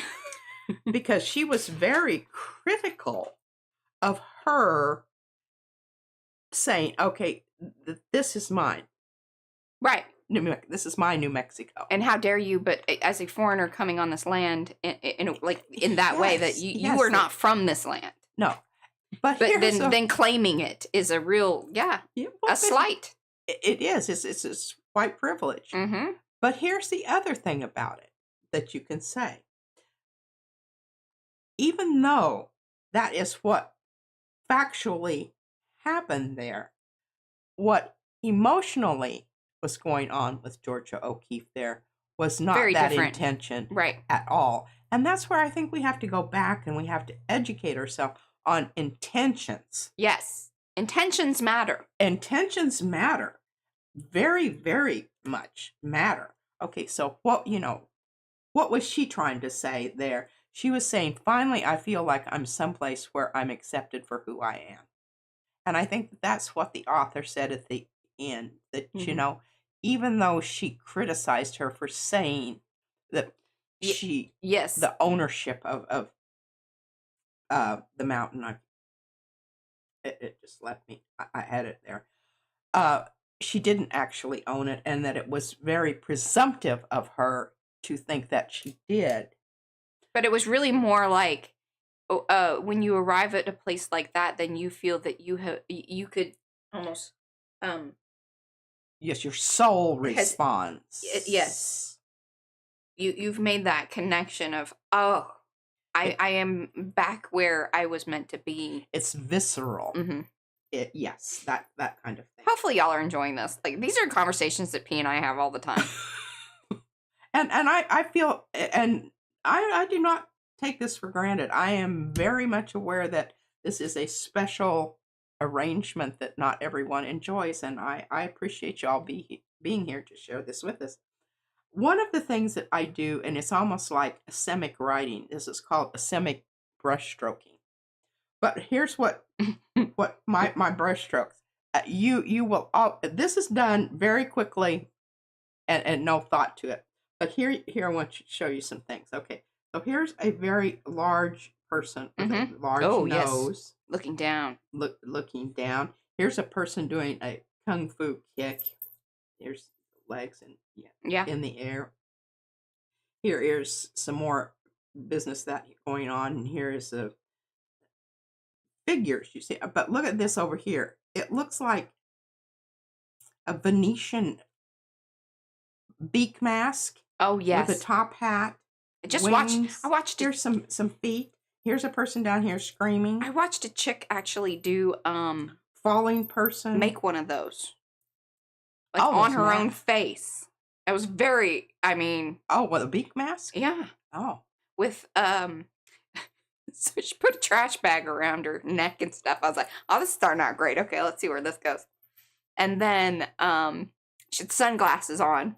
Because she was very critical of her saying, okay, this is mine. Right. This is my New Mexico. And how dare you, but as a foreigner coming on this land in that way that you are not from this land. No. But then claiming it is a real, a slight. It is. It's white privilege. Mm-hmm. But here's the other thing about it that you can say. Even though that is what factually happened there, what emotionally was going on with Georgia O'Keeffe there was not very that different intention right. at all. And that's where I think we have to go back and we have to educate ourselves on intentions. Yes. Intentions matter. Intentions matter. Very, very much matter. Okay, so what was she trying to say there? She was saying, finally, I feel like I'm someplace where I'm accepted for who I am. And I think that's what the author said at the end, that, even though she criticized her for saying that the ownership of the mountain, it just left me, I had it there. She didn't actually own it, and that it was very presumptive of her to think that she did. But it was really more like, when you arrive at a place like that, then you feel that you could almost, yes, your soul responds. Yes, you've made that connection of I am back where I was meant to be. It's visceral. Mm-hmm. Yes, that kind of thing. Hopefully, y'all are enjoying this. Like these are conversations that P and I have all the time. and I feel and. I do not take this for granted. I am very much aware that this is a special arrangement that not everyone enjoys, and I appreciate y'all being here to share this with us. One of the things that I do, and it's almost like asemic writing, this is called asemic brush stroking. But here's what my brush strokes. You will this is done very quickly and no thought to it. But here I want to show you some things. Okay, so here's a very large person with a large nose. Yes. Looking down. Looking down. Here's a person doing a kung fu kick. Here's legs and in the air. Here is some more business that going on, and here is the figures you see. But look at this over here. It looks like a Venetian beak mask. Oh yes, with a top hat. I watched. Here's some feet. Here's a person down here screaming. I watched a chick actually do falling person. Make one of those, like on her own face. It was very. I mean. Oh, with a beak mask. Yeah. Oh. With so she put a trash bag around her neck and stuff. I was like, oh, this is starting out great. Okay, let's see where this goes. And then she had sunglasses on.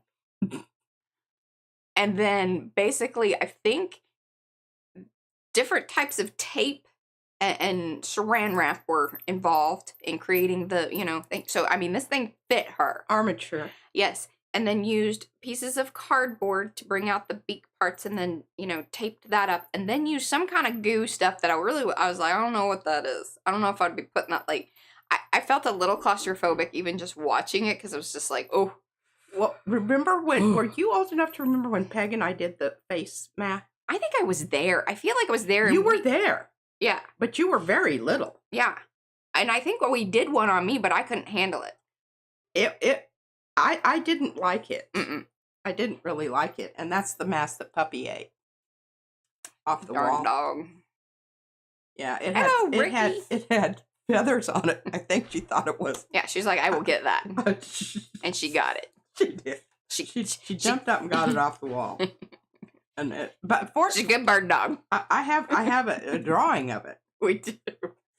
And then basically, I think different types of tape and saran wrap were involved in creating the, thing. So, I mean, this thing fit her. Armature. Yes. And then used pieces of cardboard to bring out the beak parts and then, taped that up. And then used some kind of goo stuff that I was like, I don't know what that is. I don't know if I'd be putting that, I felt a little claustrophobic even just watching it because I was just like, oh. Well, remember when, were you old enough to remember when Peg and I did the face math? I think I was there. I feel like I was there. You were there. Yeah. But you were very little. Yeah. And I think we did one on me, but I couldn't handle it. I didn't like it. Mm-mm. I didn't really like it. And that's the mask that Puppy ate off the Darn wall. dog. Yeah, it Hello, had, it had feathers on it. I think she thought it was. Yeah, she's like, I will get that. And she got it. She did. She jumped up and got it off the wall. But she's a good bird dog. I have a drawing of it. We do.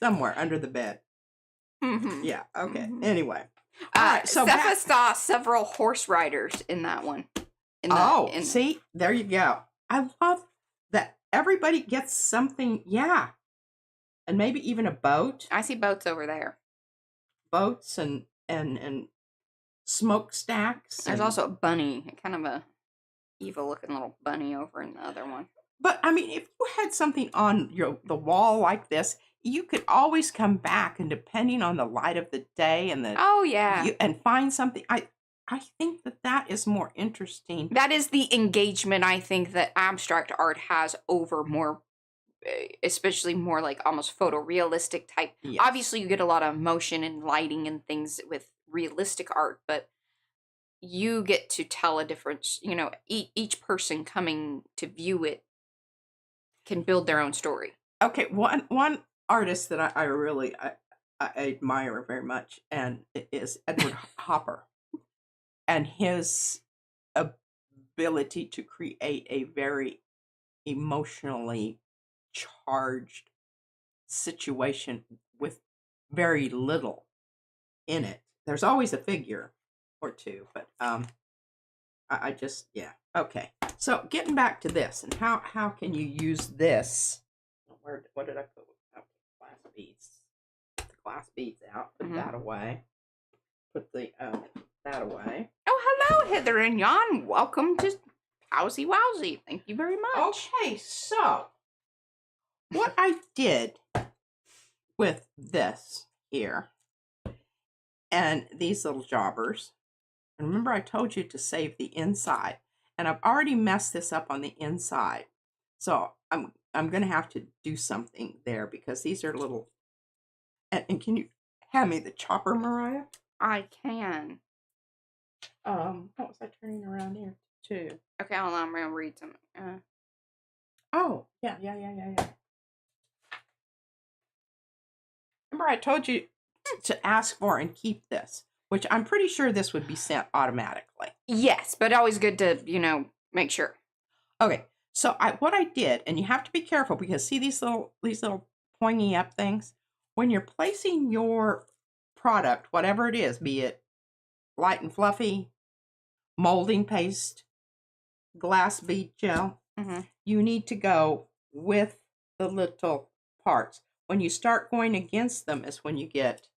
Somewhere under the bed. Mm-hmm. Yeah, okay. Mm-hmm. Anyway. All right, so Cepha saw several horse riders in that one. See? There you go. I love that everybody gets something. Yeah. And maybe even a boat. I see boats over there. Boats and smokestacks. There's also a bunny, kind of a evil-looking little bunny over in the other one. But I mean, if you had something on the wall like this, you could always come back, and depending on the light of the day and and find something. I think that is more interesting. That is the engagement I think that abstract art has over more, especially more like almost photorealistic type. Yes. Obviously, you get a lot of motion and lighting and things with realistic art, but you get to tell a difference. You know, each person coming to view it can build their own story. Okay, one artist that I really I admire very much, and it is Edward Hopper, and his ability to create a very emotionally charged situation with very little in it. There's always a figure or two, but I just, yeah. Okay, so getting back to this, and how can you use this? What did I put? Glass beads. Put the glass beads out. Put that away. Put the that away. Oh, hello, Heather and Jan. Welcome to Howsy Wowsy. Thank you very much. Okay, so what I did with this here and these little jobbers, and remember I told you to save the inside, and I've already messed this up on the inside, so I'm going to have to do something there because these are little, and can you hand me the chopper, Mariah? I can. What was I turning around here too? Okay, hold on, I'm going to read some. Oh, yeah. Remember I told you to ask for and keep this, which I'm pretty sure this would be sent automatically. Yes, but always good to, make sure. Okay, so what I did, and you have to be careful because see these little pointy up things? When you're placing your product, whatever it is, be it light and fluffy, molding paste, glass bead gel, you need to go with the little parts. When you start going against them is when you get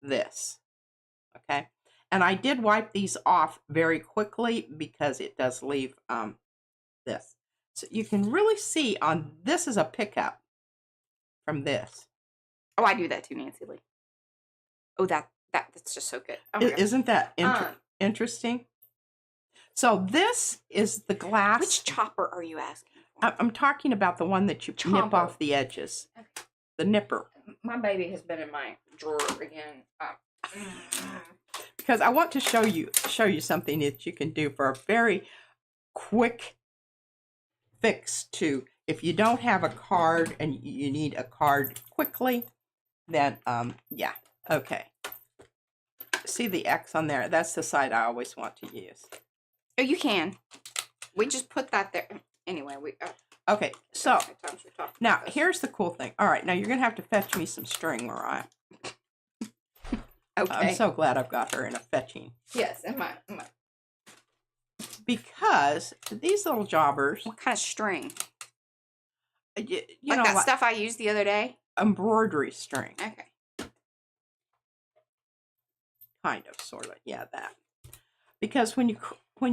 this, okay? And I did wipe these off very quickly because it does leave this. So you can really see on this is a pickup from this. Oh, I do that too, Nancy Lee. Oh, that's just so good. Oh Isn't that interesting? So this is the glass. Which chopper are you asking for? I'm talking about the one that you nip off the edges. Okay. The nipper. My baby has been in my drawer again. Because I want to show you something that you can do for a very quick fix to, if you don't have a card and you need a card quickly, then yeah, okay. See the X on there? That's the side I always want to use. Oh, you can. We just put that there. Anyway, okay, so now here's the cool thing. All right, now you're going to have to fetch me some string, Mariah. Okay. I'm so glad I've got her in a fetching. Yes, am I. Because these little jobbers. What kind of string? You like know, that stuff I used the other day? Embroidery string. Okay. Kind of, sort of, yeah, that. Because when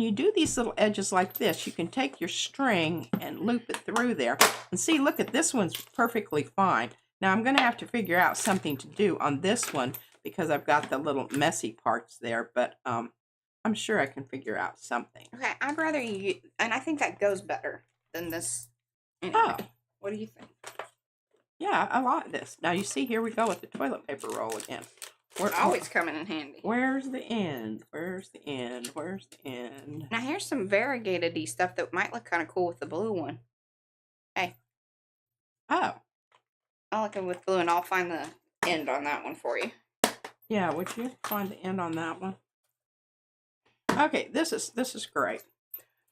you do these little edges like this, you can take your string and loop it through there. And see, look at this one's perfectly fine. Now I'm going to have to figure out something to do on this one because I've got the little messy parts there, but I'm sure I can figure out something. Okay, I'd rather you, and I think that goes better than this. Anyway, Oh. What do you think? Yeah, I like this. Now you see, here we go with the toilet paper roll again. We're always coming in handy. Where's the end? Where's the end? Where's the end? Now here's some variegated-y stuff that might look kind of cool with the blue one. Hey. Oh. I'll look with blue and I'll find the end on that one for you. Yeah, would you find the end on that one? Okay, this is great.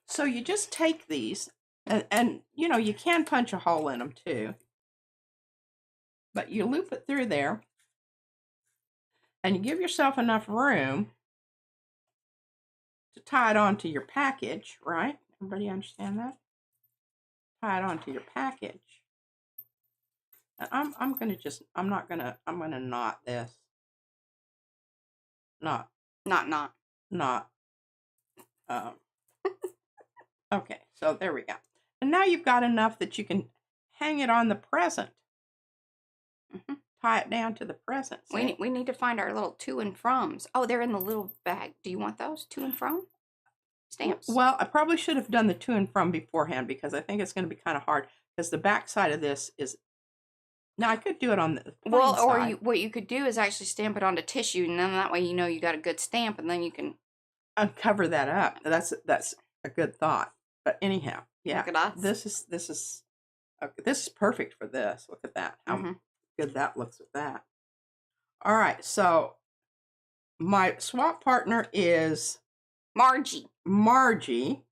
So you just take these and you know, you can punch a hole in them too. But you loop it through there. And you give yourself enough room to tie it onto your package, right? Everybody understand that? Tie it onto your package. And I'm gonna knot this. Not. Okay, so there we go. And now you've got enough that you can hang it on the present. Mm-hmm. Tie it down to the present. We need to find our little to and froms. Oh, they're in the little bag. Do you want those to and from stamps? Well, I probably should have done the to and from beforehand because I think it's going to be kind of hard because the back side of this is. Now I could do it on the well, or side. what you could do is actually stamp it onto tissue, and then that way you know you got a good stamp, and then you can cover that up. That's a good thought. But anyhow, yeah, look at us. This is perfect for this. Look at that. How good that looks with that. All right, so my swap partner is Margie. Margie.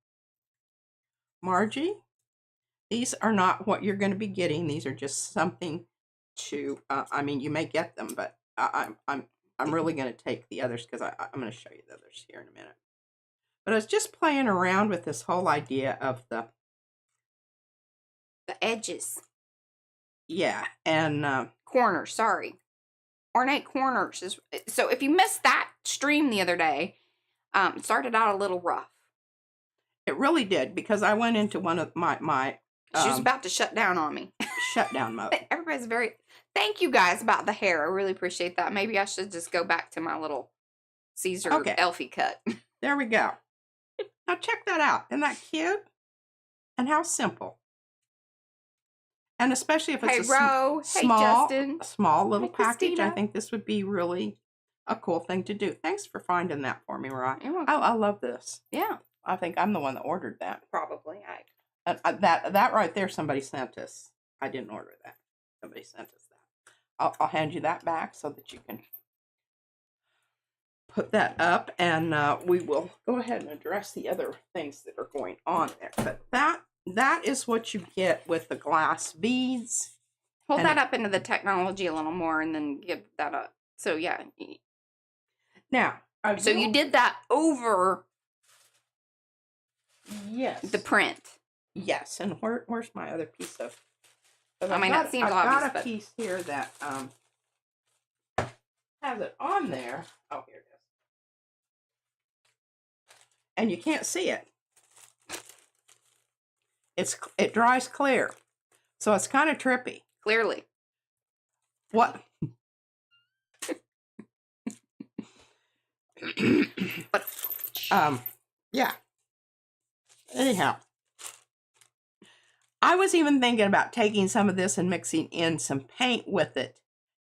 These are not what you're going to be getting. These are just something to. I mean, you may get them, but I'm really going to take the others because I'm going to show you the others here in a minute. But I was just playing around with this whole idea of the edges. Yeah, and corners. Sorry, ornate corners. So if you missed that stream the other day, it started out a little rough. It really did because I went into one of my. She was about to shut down on me. Shutdown mode. Everybody's very. Thank you guys about the hair. I really appreciate that. Maybe I should just go back to my little Caesar Elfie cut. There we go. Now check that out. Isn't that cute? And how simple. And especially if it's a small little package, I think this would be really a cool thing to do. Thanks for finding that for me, Mariah. I love this. Yeah. I think I'm the one that ordered that. Probably. That right there, somebody sent us. I didn't order that. Somebody sent us that. I'll hand you that back so that you can put that up, and we will go ahead and address the other things that are going on there. But that is what you get with the glass beads. Hold that up into the technology a little more, and then give that up. So yeah. Now, so you did that over. Yes. The print. Yes, and where's my other piece of? I mean, that seems obvious. I've got a piece here that has it on there. Oh, here it is. And you can't see it. It dries clear, so it's kind of trippy. Clearly. What? Yeah. Anyhow, I was even thinking about taking some of this and mixing in some paint with it.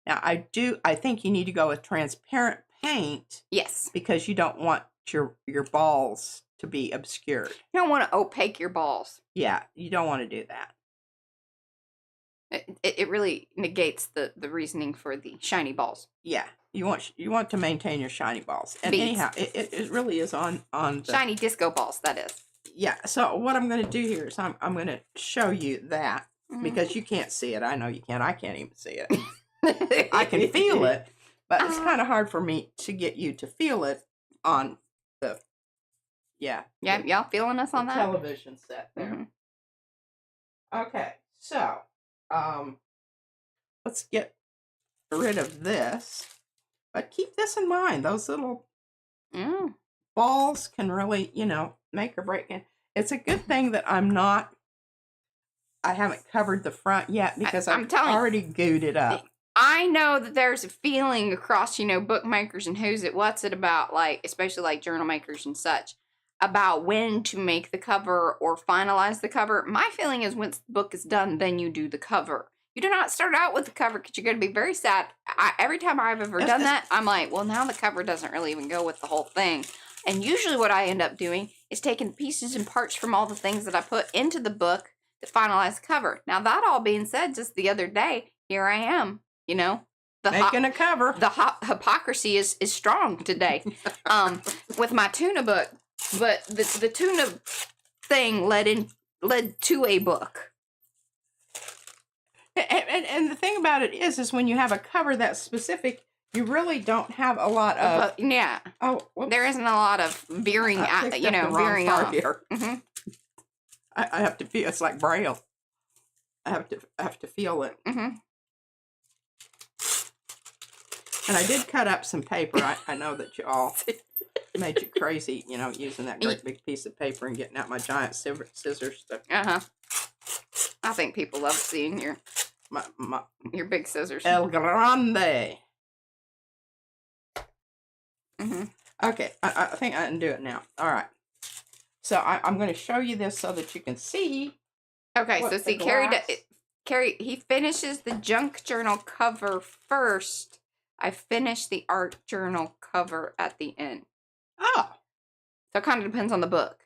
Now, I think you need to go with transparent paint. Yes. Because you don't want your balls to be obscured. You don't want to opaque your balls. Yeah, you don't want to do that. It really negates the reasoning for the shiny balls. Yeah, you want to maintain your shiny balls. And beads. Anyhow, it really is on the shiny disco balls. That is. Yeah. So what I'm going to do here is I'm going to show you that because you can't see it. I know you can't. I can't even see it. I can feel it, but it's kind of hard for me to get you to feel it on the. Yeah. Yeah, y'all feeling us on that television set there. Okay, so let's get rid of this, but keep this in mind. Those little balls can really, make or break it. It's a good thing that I'm not I haven't covered the front yet because I'm I've telling you, already gooed it up. I know that there's a feeling across, bookmakers and who's it, what's it about, like, especially like journal makers and such, about when to make the cover or finalize the cover. My feeling is once the book is done, then you do the cover. You do not start out with the cover because you're going to be very sad. Every time I've ever done that, I'm like, well, now the cover doesn't really even go with the whole thing. And usually what I end up doing is taking pieces and parts from all the things that I put into the book to finalize the cover. Now, that all being said, just the other day, here I am, Making a cover. The hypocrisy is strong today with my tuna book. But the tuna thing led to a book. And the thing about it is when you have a cover that's specific, you really don't have a lot of. Yeah. Oh, whoops. There isn't a lot of veering, veering off. Here. Mm-hmm. I have to feel. It's like Braille. I have to feel it. Mm-hmm. And I did cut up some paper. I know that you all made you crazy, using that great big piece of paper and getting out my giant scissors. I think people love seeing your big scissors. El Grande. Mm-hmm. Okay, I think I can do it now. All right. So I'm going to show you this so that you can see. Okay, so see, Carrie, he finishes the junk journal cover first. I finished the art journal cover at the end. Oh. So it kind of depends on the book,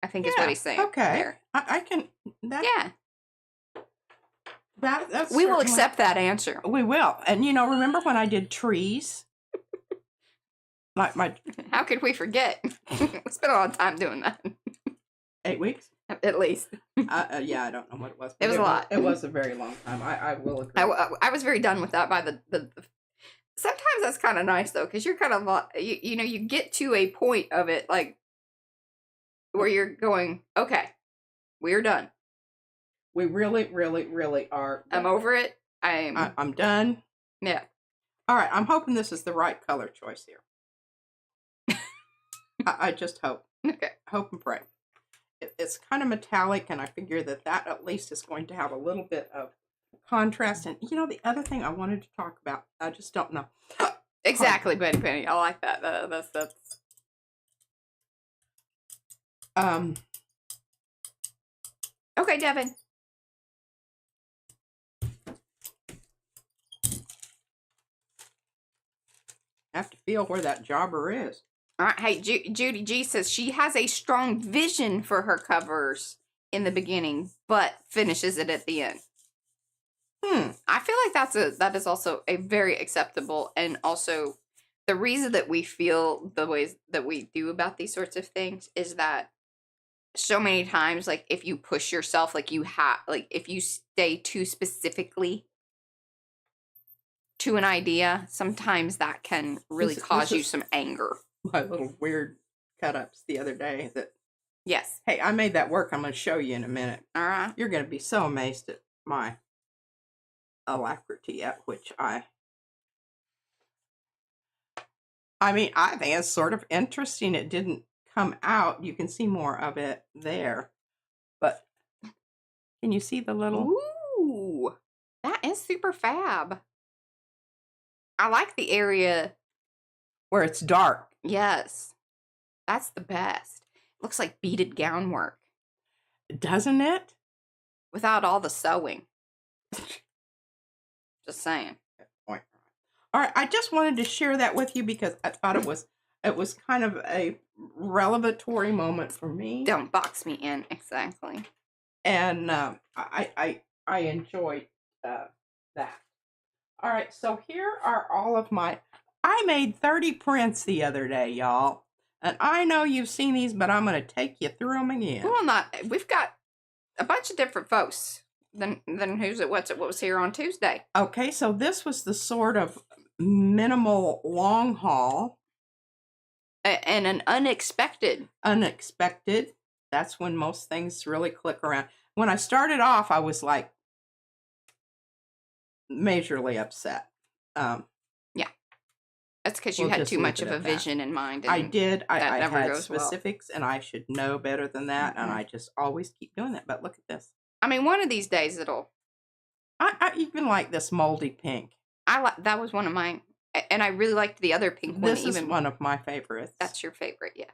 I think is what he's saying. Okay. There. I can. Yeah. That's we will accept that answer. We will. And, remember when I did trees? How could we forget? We spent a lot of time doing that. 8 weeks? At least. Yeah, I don't know what it was. It was a lot. It was a very long time. I will agree. I was very done with that by the sometimes that's kind of nice though, because you're kind of you get to a point of it like where you're going, okay, we're done. We really, really, really are. I'm over it. I'm done. Yeah. All right. I'm hoping this is the right color choice here. I just hope. Okay. Hope and pray. It's kind of metallic, and I figure that at least is going to have a little bit of contrast. And the other thing I wanted to talk about, I just don't know. Exactly, Betty Penny. I like that. That's. Okay, Devin. I have to feel where that jobber is. All right. Hey, Judy G says she has a strong vision for her covers in the beginning, but finishes it at the end. I feel like that is also a very acceptable, and also the reason that we feel the ways that we do about these sorts of things is that so many times, like if you push yourself, like if you stay too specifically to an idea, sometimes that can really cause you some anger. My little weird cut-ups the other day that. Yes. Hey, I made that work. I'm going to show you in a minute. All right. You're going to be so amazed at my alacrity at which I think it's sort of interesting. It didn't come out. You can see more of it there. But can you see the little... Ooh, that is super fab. I like the area where it's dark. Yes. That's the best. It looks like beaded gown work. Doesn't it? Without all the sewing. Just saying. All right, I just wanted to share that with you because I thought it was kind of a revelatory moment for me. Don't box me in, exactly. And I enjoyed that. All right, so here are all of I made 30 prints the other day, y'all. And I know you've seen these, but I'm going to take you through them again. Well, we've got a bunch of different folks than who's it, what's it, what was here on Tuesday. Okay, so this was the sort of minimal long haul. And an unexpected. Unexpected. That's when most things really click around. When I started off, I was like majorly upset. Yeah. That's because you had too much of a vision in mind. And I did. I had specifics, and I should know better than that. Mm-hmm. And I just always keep doing that. But look at this. I mean, one of these days it'll. I even like this moldy pink. That was one of mine, and I really liked the other pink one. This is one of my favorites. That's your favorite, yeah.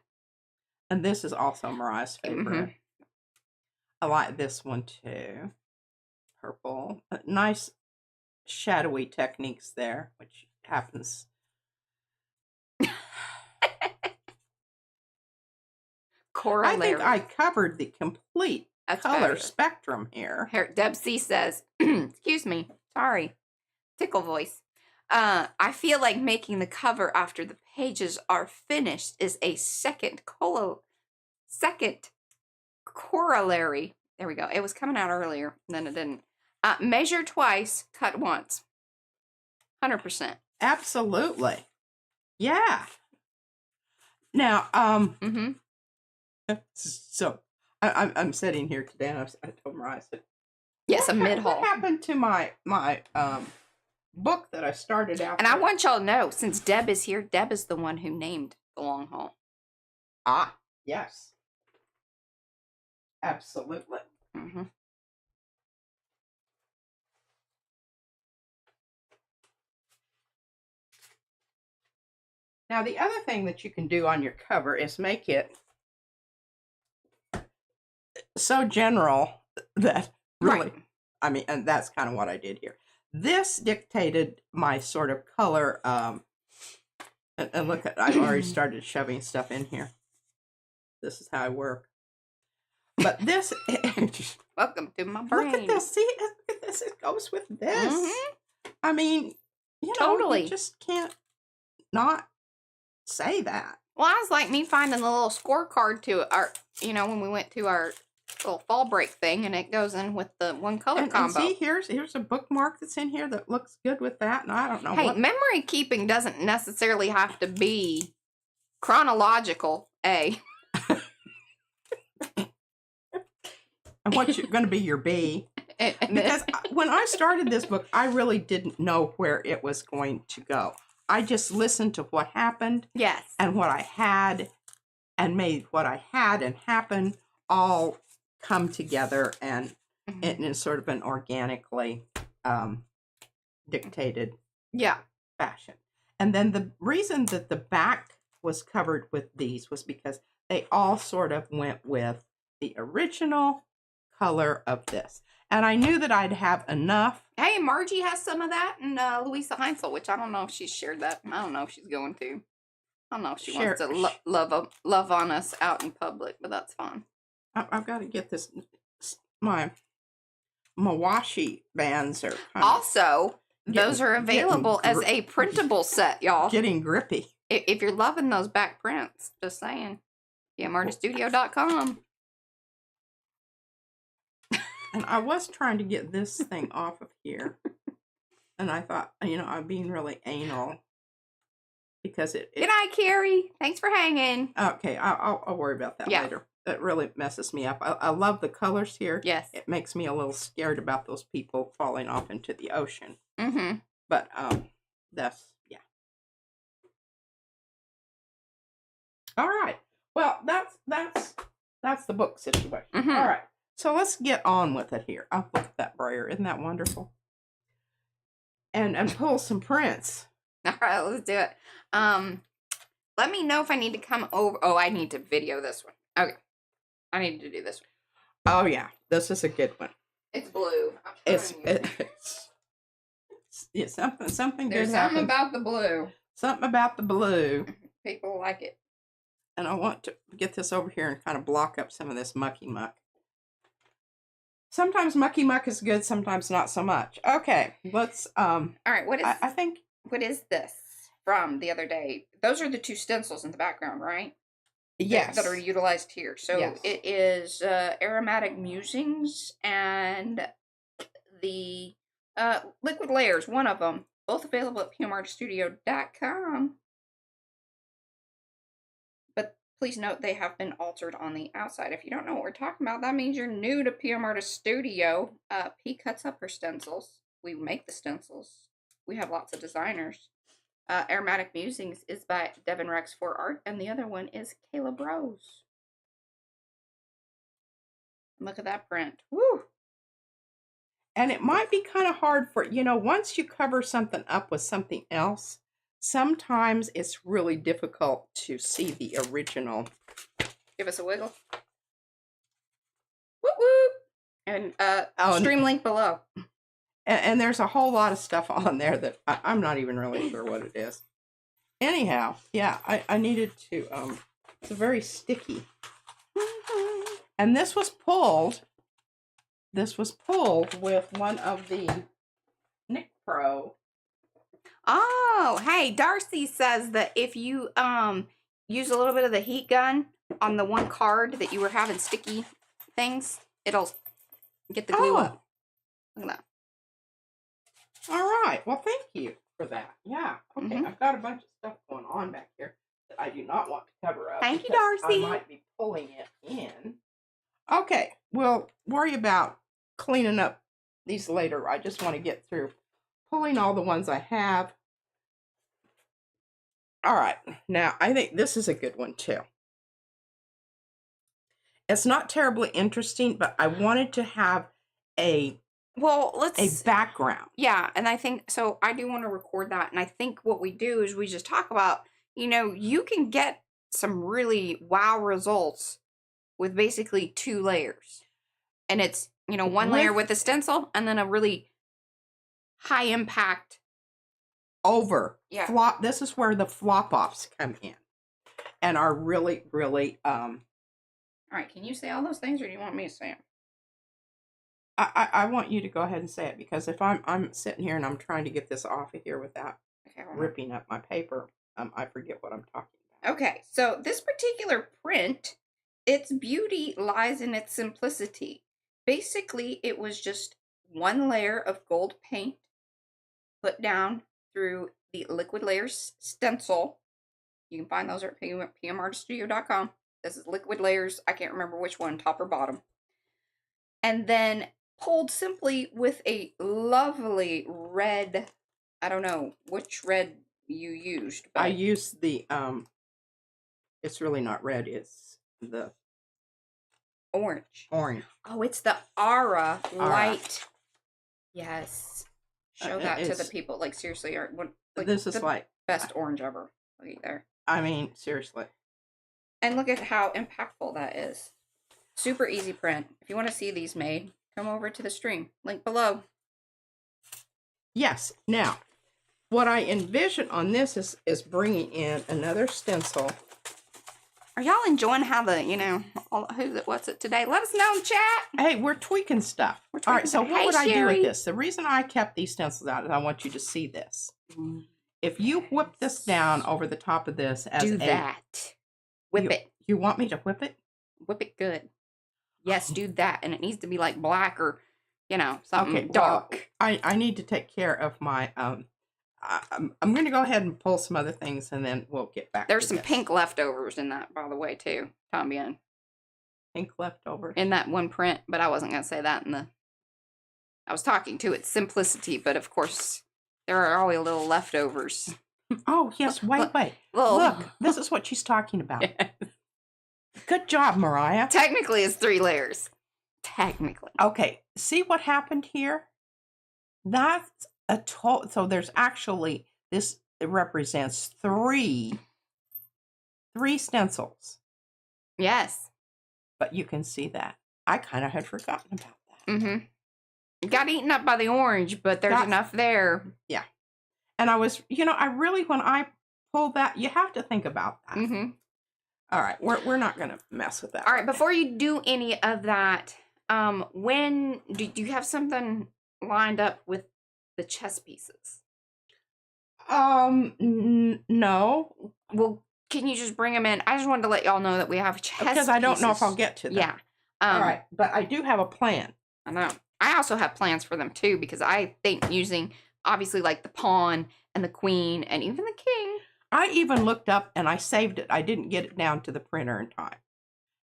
And this is also Mariah's favorite. I like this one too. Purple. Nice shadowy techniques there, which happens. I think I covered the complete color spectrum here. Deb C says, excuse me, sorry, tickle voice. I feel like making the cover after the pages are finished is a second corollary. There we go. It was coming out earlier, and then it didn't. Measure twice, cut once. 100%. Absolutely. Yeah. Now, so I'm sitting here today, and I told Mariah, I said, yes, a mid-haul. What happened to my book that I started out? And I want y'all to know, since Deb is here, Deb is the one who named the long haul. Ah, yes. Absolutely. Now, the other thing that you can do on your cover is make it so general that really, I mean, and that's kind of what I did here. This dictated my sort of color. And look, I've already started shoving stuff in here. This is how I work. But this, welcome to my brain. Look at this. See, look at this. It goes with this. I mean, you know, you just can't not say that. Well, I was like me finding the little scorecard to our, you know, when we went to our little fall break thing, and it goes in with the one color combo. And see, here's a bookmark that's in here that looks good with that, and I don't know. Hey, memory keeping doesn't necessarily have to be chronological. And what's going to be your B? Because when I started this book, I really didn't know where it was going to go. I just listened to what happened. Yes. And what I had, and made what I had and happen all come together, and in sort of an organically dictated fashion. And then the reason that the back was covered with these was because they all sort of went with the original color of this. And I knew that I'd have enough. Hey, Margie has some of that, and Louisa Heinzel, which I don't know if she's shared that. I don't know if she's going to. I don't know if she wants to love on us out in public, but that's fine. I've got to get this. My washi bands are also, those are available as a printable set, y'all. Getting grippy. If you're loving those back prints, just saying. PMArtiststudio.com. And I was trying to get this thing off of here. And I thought, you know, I'm being really anal. Because it Good night, Carrie. Thanks for hanging. Okay, I'll worry about that later. That really messes me up. I love the colors here. Yes. It makes me a little scared about those people falling off into the ocean. Mm-hmm. But that's, yeah. All right. Well, that's the book situation. All right. So let's get on with it here. Oh, look at that brayer. Isn't that wonderful? And pull some prints. All right, let's do it. Let me know if I need to come over. Oh, I need to video this one. Okay. I need to do this one. Oh, yeah. This is a good one. It's blue. It's something There's good. something about the blue. Something about the blue. People like it. And I want to get this over here and kind of block up some of this mucky muck. Sometimes mucky muck is good, sometimes not so much. Okay, let's all right, what is I think what is this from the other day? Those are the two stencils in the background, right? Yes. That are utilized here. So yes. It is Aromatic Musings and the Liquid Layers, one of them. Both available at PMArtiststudio.com. But please note they have been altered on the outside. If you don't know what we're talking about, that means you're new to PM Artist Studio. P cuts up her stencils. We make the stencils. We have lots of designers. Aromatic Musings is by Devin Rex for art, and the other one is Caleb Rose. Look at that print. Woo! And it might be kind of hard for, once you cover something up with something else, sometimes it's really difficult to see the original. Give us a wiggle. Whoop whoop. And stream link below. And there's a whole lot of stuff on there that I'm not even really sure what it is. Anyhow, yeah, I needed to, it's very sticky. And this was pulled with one of the Nick Pro. Oh, hey, Darcy says that if you use a little bit of the heat gun on the one card that you were having sticky things, it'll get the glue up. Look at that. All right. Well, thank you for that. Yeah. Okay. I've got a bunch of stuff going on back here that I do not want to cover up. Thank you, Darcy. I might be pulling it in. Okay. We'll worry about cleaning up these later. I just want to get through pulling all the ones I have. All right. Now, I think this is a good one, too. It's not terribly interesting, but I wanted to have a background. Yeah, and I think, so I do want to record that, and I think what we do is we just talk about, you can get some really wow results with basically 2 layers. And it's, one layer with a stencil, and then a really high impact flop. This is where the flop offs come in and are really, really, all right, can you say all those things, or do you want me to say them? I want you to go ahead and say it, because if I'm sitting here and I'm trying to get this off of here without ripping up my paper, I forget what I'm talking about. Okay, so this particular print, its beauty lies in its simplicity. Basically, it was just 1 layer of gold paint put down through the liquid layers stencil. You can find those at pmartiststudio.com. This is liquid layers. I can't remember which one, top or bottom. And then pulled simply with a lovely red, I don't know which red you used. But I used the, it's really not red, it's the orange. Oh, it's the Aura light. Yes. Show that to the people. Like, seriously, this is like best orange ever. Look there. I mean, seriously. And look at how impactful that is. Super easy print. If you want to see these made, come over to the stream. Link below. Yes. Now, what I envision on this is bringing in another stencil. Are y'all enjoying how the, what's it today? Let us know in chat. Hey, we're tweaking stuff. All right, so what would I do with this? The reason I kept these stencils out is I want you to see this. If you whip this down over the top of this as do that. Whip it. You want me to whip it? Whip it good. Yes, do that. And it needs to be like black or, something dark. Well, I need to take care of my, I'm going to go ahead and pull some other things, and then we'll get back There's to some this. pink leftovers in that, by the way, too. Tombian. Pink leftovers? In that one print, but I wasn't going to say that I was talking to its simplicity, but of course, there are always little leftovers. Oh, yes, wait. Look, this is what she's talking about. Good job, Mariah. Technically, it's 3 layers. Technically. Okay, see what happened here? That's so there's actually, this represents 3 stencils. Yes. But you can see that. I kind of had forgotten about that. It got eaten up by the orange, but there's enough there. Yeah. And I was, I really, when I pull that, you have to think about that. All right, we're not going to mess with that. All right, before you do any of that, when do you have something lined up with the chess pieces? No. Well, can you just bring them in? I just wanted to let y'all know that we have chess because I don't pieces. know if I'll get to them. Yeah. All right, but I do have a plan. I know. I also have plans for them too, because I think using obviously like the pawn and the queen and even the king. I even looked up and I saved it. I didn't get it down to the printer in time.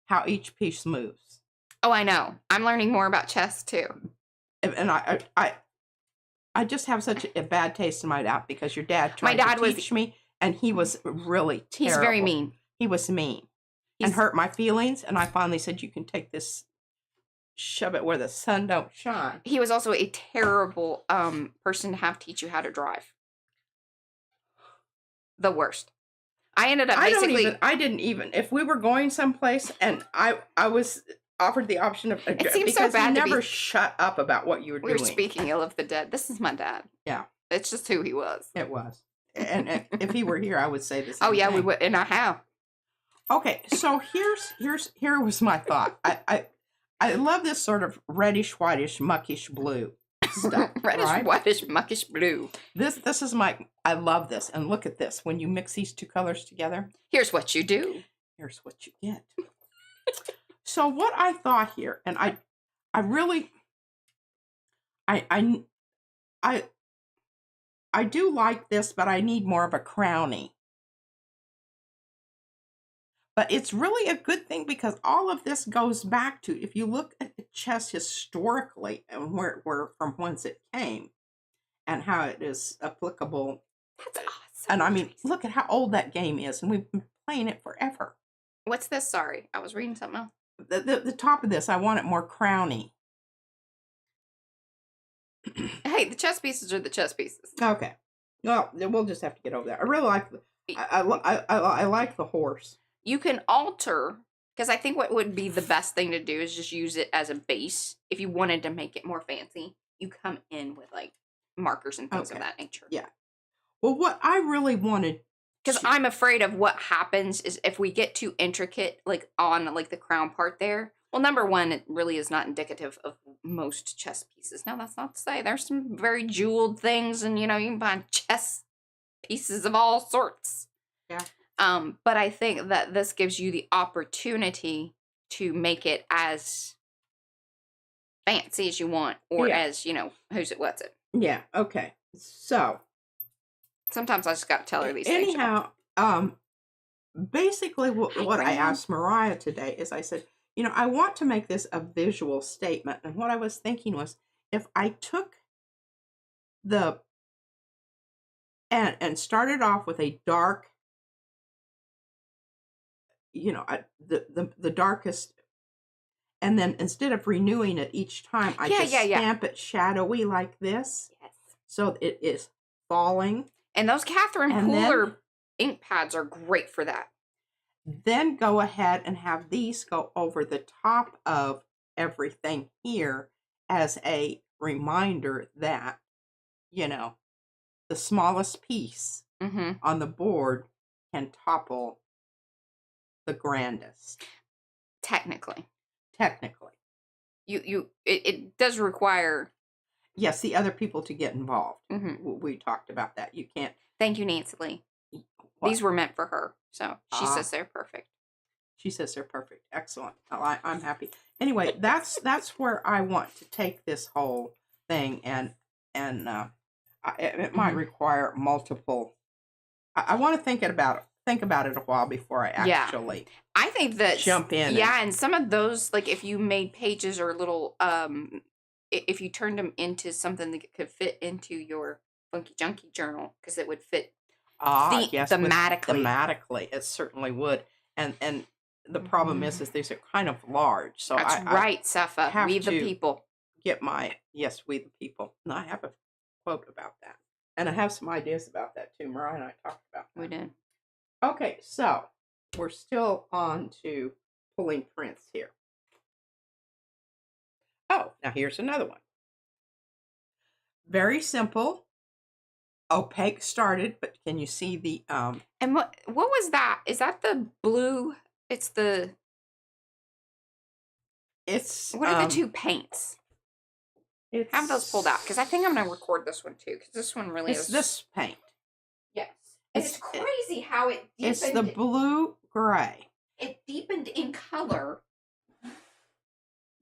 How each piece moves. Oh, I know. I'm learning more about chess too. And I just have such a bad taste in my mouth because your dad tried to teach me, and he was really terrible. He's very mean. He was mean and hurt my feelings. And I finally said, "You can take this shove it where the sun don't shine. He was also a terrible person to have teach you how to drive. The worst. I ended up basically. I didn't even. If we were going someplace and I was offered the option of It seems because so bad he to never be, shut up about what you were we doing. were speaking ill of the dead. This is my dad. Yeah, it's just who he was. It was, and if he were here, I would say the same. Oh yeah, thing. we would, and I have. Okay, so here was my thought. I love this sort of reddish, whitish, muckish blue stuff. Reddish, right? whitish, muckish blue. This is I love this. And look at this. When you mix these two colors together. Here's what you do. Here's what you get. So what I thought here, and I really I do like this, but I need more of a crowny. But it's really a good thing because all of this goes back to, if you look at the chess historically and where from whence it came and how it is applicable. That's awesome. And I mean, look at how old that game is, and we've been playing it forever. What's this? Sorry, I was reading something else. The top of this, I want it more crowny. Hey, the chess pieces are the chess pieces. Okay. Well, we'll just have to get over that. I really like I like the horse. You can alter, because I think what would be the best thing to do is just use it as a base. If you wanted to make it more fancy, you come in with like markers and things of that nature. Yeah. Well, what I really wanted, because I'm afraid of what happens is if we get too intricate, like on like the crown part there. Well, number one, it really is not indicative of most chess pieces. Now, that's not to say there's some very jeweled things, and you can find chess pieces of all sorts. Yeah. But I think that this gives you the opportunity to make it as fancy as you want, or as, who's it, what's it. Yeah, okay. So. Sometimes I just got to tell her these things. Anyhow, basically what I asked Mariah today is I said, I want to make this a visual statement. And what I was thinking was, if I took and started off with a dark, the darkest, and then instead of renewing it each time, I stamp it shadowy like this. Yes. So it is falling. And those Catherine Pooler ink pads are great for that. Then go ahead and have these go over the top of everything here as a reminder that, the smallest piece on the board can topple the grandest. Technically. It does require... Yes, the other people to get involved. Mm-hmm. We talked about that. You can't... Thank you, Nancy Lee. What? These were meant for her. So she says they're perfect. She says they're perfect. Excellent. Well, I'm happy. Anyway, that's where I want to take this whole thing, and it might require multiple... I want to think about it a while before I actually... I think that... Jump in. Yeah, and some of those, like if you made pages or little... if you turned them into something that could fit into your Funky Junkie journal, because it would fit yes, thematically. Thematically, it certainly would. And the problem is these are kind of large. So that's right, Safa. We the people. Get my we the people. And I have a quote about that, and I have some ideas about that too. Mariah and I talked about that. We did. Okay, so we're still on to pulling prints here. Oh, now here's another one. Very simple. Opaque started, but can you see the And what was that? Is that the blue? It's what are the two paints? Have those pulled out, because I think I'm gonna record this one too, because this one really is this paint. Yes. It's crazy how it deepened. It's the blue gray. It deepened in color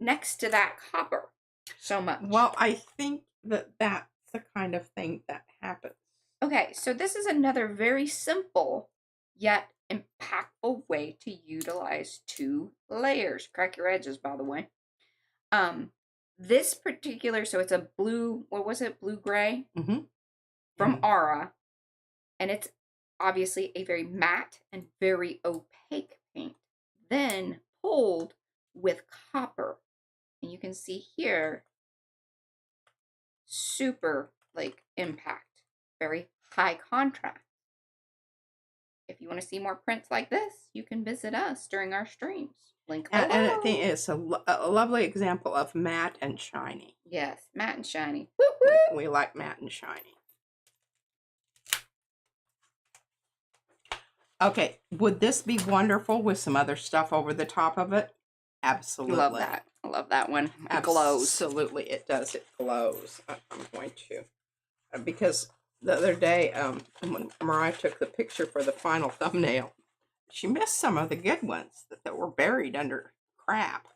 next to that copper so much. Well, I think that's the kind of thing that happens. Okay, so this is another very simple yet impactful way to utilize two layers. Crack your edges, by the way. This particular, so it's a blue, what was it? Blue-gray? From Aura. And it's obviously a very matte and very opaque paint. Then pulled with copper. And you can see here, super like impact, very high contrast. If you want to see more prints like this, you can visit us during our streams. Link below. And I think it's a lovely example of matte and shiny. Yes, matte and shiny. Woo, woo. We like matte and shiny. Okay, would this be wonderful with some other stuff over the top of it? Absolutely. Love that. I love that one. It glows. Absolutely, it does. It glows. I'm going to, because the other day, when Mariah took the picture for the final thumbnail, she missed some of the good ones that were buried under crap.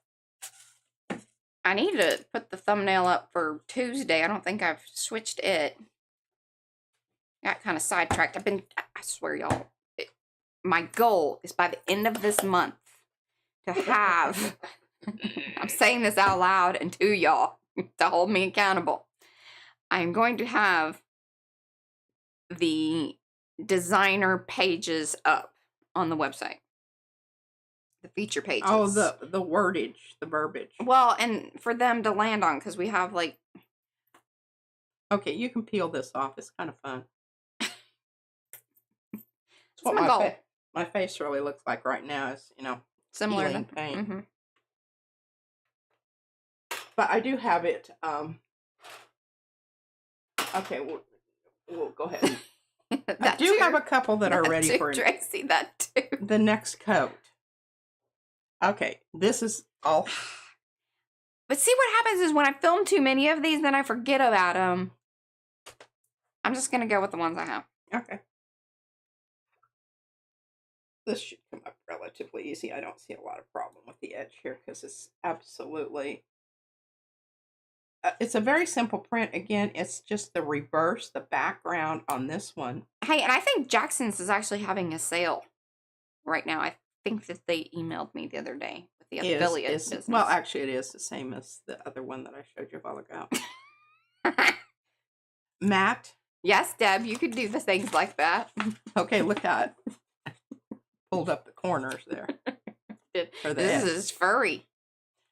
I need to put the thumbnail up for Tuesday. I don't think I've switched it. Got kind of sidetracked. I swear, y'all, my goal is by the end of this month to have, I'm saying this out loud and to y'all to hold me accountable. I'm going to have the designer pages up on the website. The feature pages. Oh, the wordage, the verbiage. Well, and for them to land on, because we have like... Okay, you can peel this off. It's kind of fun. That's what my goal. My face really looks like right now is, Similar to paint. Mm-hmm. But I do have it. Okay, we'll go ahead. I do have a couple that are ready for Tracy, that too. The next coat. Okay, this is all. But see, what happens is when I film too many of these, then I forget about them. I'm just going to go with the ones I have. Okay. This should come up relatively easy. I don't see a lot of problem with the edge here because it's absolutely... it's a very simple print. Again, it's just the reverse, the background on this one. Hey, and I think Jackson's is actually having a sale right now. I think that they emailed me the other day with the affiliate business. Well, actually, it is the same as the other one that I showed you a while ago. Matte. Yes, Deb, you could do the things like that. Okay, look at it. Pulled up the corners there. This is furry.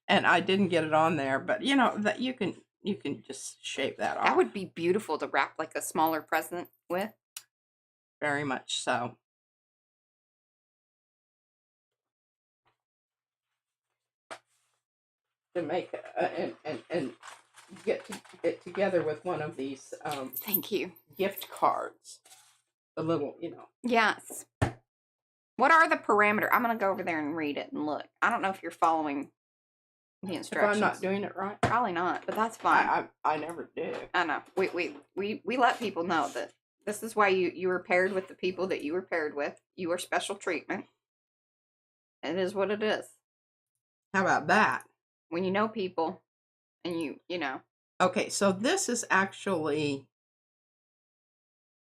And I didn't get it on there, but that you can just shape that off. That would be beautiful to wrap like a smaller present with. Very much so. To make and get it together with one of these. Thank you. Gift cards. The little, Yes. What are the parameters? I'm going to go over there and read it and look. I don't know if you're following the instructions. If I'm not doing it right? Probably not, but that's fine. I never do. I know. We let people know that this is why you were paired with the people that you were paired with. You are special treatment. It is what it is. How about that? When you know people and you know. Okay, so this is actually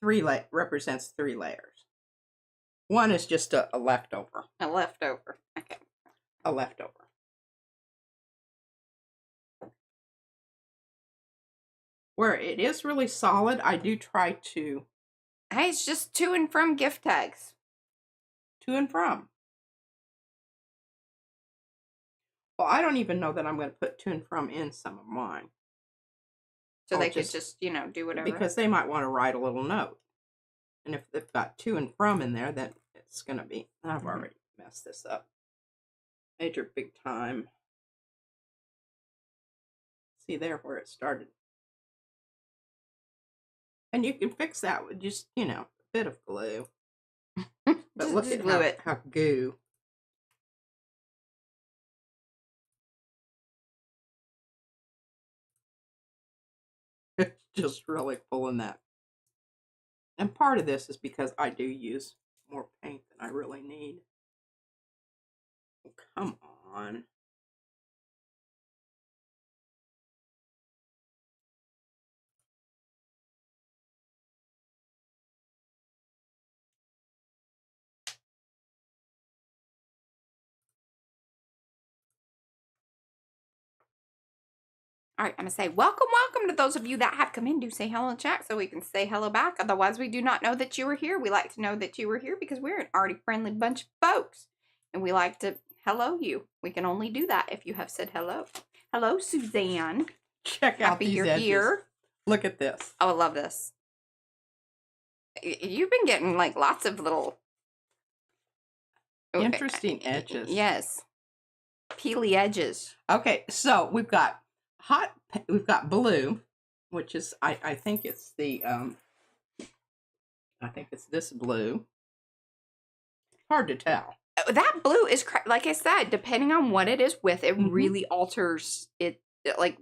represents 3 layers. One is just a leftover. A leftover. Okay. A leftover. Where it is really solid, I do try to... Hey, it's just to and from gift tags. To and from. Well, I don't even know that I'm going to put to and from in some of mine. So they could just, do whatever. Because they might want to write a little note. And if they've got to and from in there, then it's going to be... I've already messed this up. Major big time. See there where it started. And you can fix that with just, a bit of glue. But look at how goo. It's just really pulling that. And part of this is because I do use more paint than I really need. Oh, come on. All right, I'm going to say welcome to those of you that have come in. Do say hello in chat so we can say hello back. Otherwise, we do not know that you were here. We like to know that you were here because we're an arty-friendly bunch of folks. And we like to hello you. We can only do that if you have said hello. Hello, Suzanne. Check out I'll be these your edges. ear. Look at this. Oh, I love this. You've been getting like lots of little Interesting edges. Yes. Peely edges. Okay, so we've got blue, which is I think it's the I think it's this blue. Hard to tell. That blue is like I said, depending on what it is with, it Mhm. really alters it. It like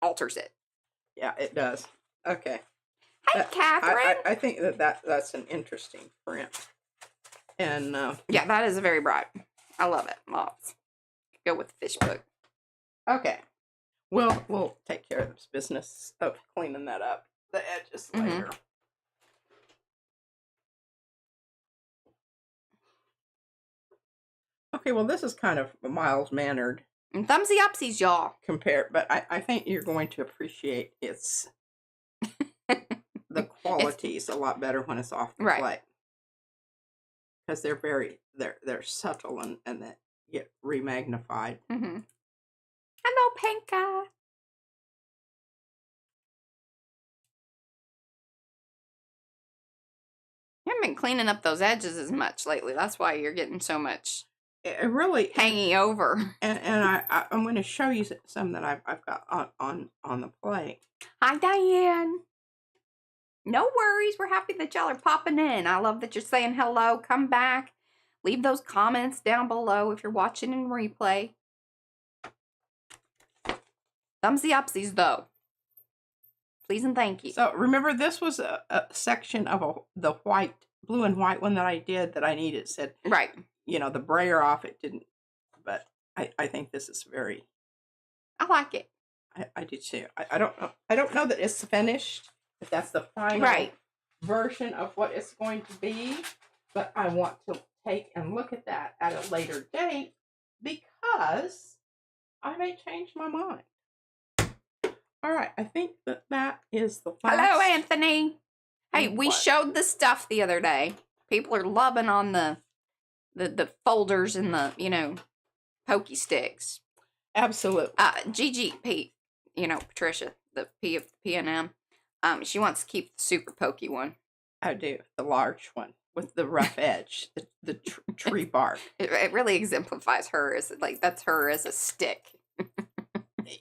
alters it. Yeah, it does. Okay. Hey, Catherine. I think that's an interesting print. And yeah, that is very bright. I love it. Lots. Go with the fish book. okay. We'll take care of this business of cleaning that up. The edges later. Okay, well, this is kind of mild mannered. And thumbsy upsies, y'all. Compared, but I think you're going to appreciate its the qualities a lot better when it's off the plate. Because they're subtle and they get remagnified. Mm-hmm. Hello, Pinka. You haven't been cleaning up those edges as much lately. That's why you're getting so much It really hanging over. And I'm going to show you some that I've got on the plate. Hi, Diane. No worries. We're happy that y'all are popping in. I love that you're saying hello. Come back. Leave those comments down below if you're watching in replay. Thumbsy upsies, though. Please and thank you. So remember, this was a section of the blue and white one that I did that I needed. It said, right. You know, the brayer off. It didn't, but I think this is very. I like it. I do too. I don't know. I don't know that it's finished. If that's the final version of what it's going to be, but I want to take and look at that at a later date because I may change my mind. All right, I think that is the last. Hello, Anthony. Hey, we showed the stuff the other day. People are loving on the folders and the, you know, pokey sticks. Absolutely. GGP, you know, Patricia, the P of P&M. She wants to keep the super pokey one. I do, the large one with the rough edge, the tree bark. It really exemplifies her as like that's her as a stick.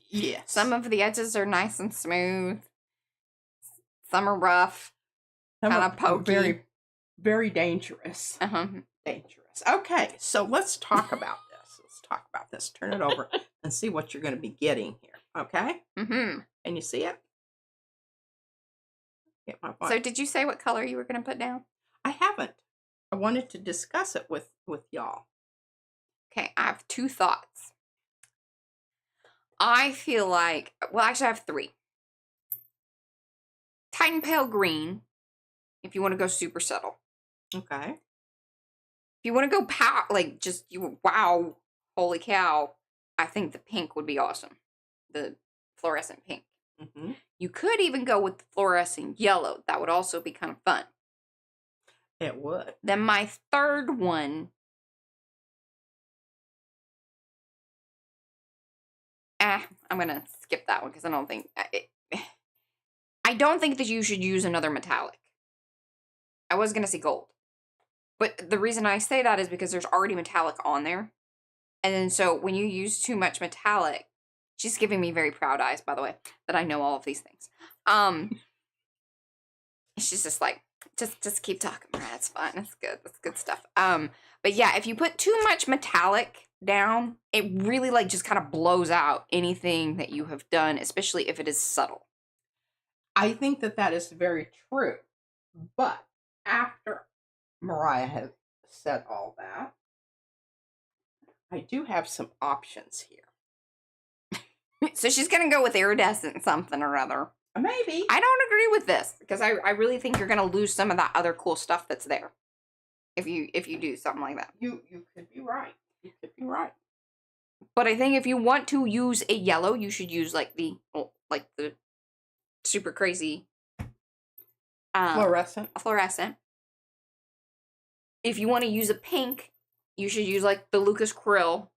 Yes. Some of the edges are nice and smooth. Some are rough, kind of pokey. Very, very dangerous. Dangerous. Okay, so let's talk about this. Let's talk about this. Turn it over and see what you're going to be getting here. Okay. Mm-hmm. Can you see it? Get my point. So, did you say what color you were going to put down? I haven't. I wanted to discuss it with y'all. Okay, I have two thoughts. I feel like, well, actually, I have three. Titan Pale Green, if you want to go super subtle. Okay. If you want to go like just wow, holy cow, I think the pink would be awesome. The fluorescent pink. Mm-hmm. You could even go with the fluorescent yellow. That would also be kind of fun. It would. Then my third one. I'm going to skip that one because I don't think that you should use another metallic. I was going to say gold. But the reason I say that is because there's already metallic on there. And then so when you use too much metallic, she's giving me very proud eyes, by the way, that I know all of these things. She's just like, just keep talking, Brad. It's fine. It's good. That's good stuff. But yeah, if you put too much metallic down, it really like just kind of blows out anything that you have done, especially if it is subtle. I think that is very true. But after Mariah has said all that, I do have some options here. So she's going to go with iridescent something or other. Maybe. I don't agree with this because I really think you're going to lose some of that other cool stuff that's there. If you do something like that. You could be right. You could be right. But I think if you want to use a yellow, you should use like the super crazy fluorescent. If you want to use a pink, you should use like the Lucas Coral.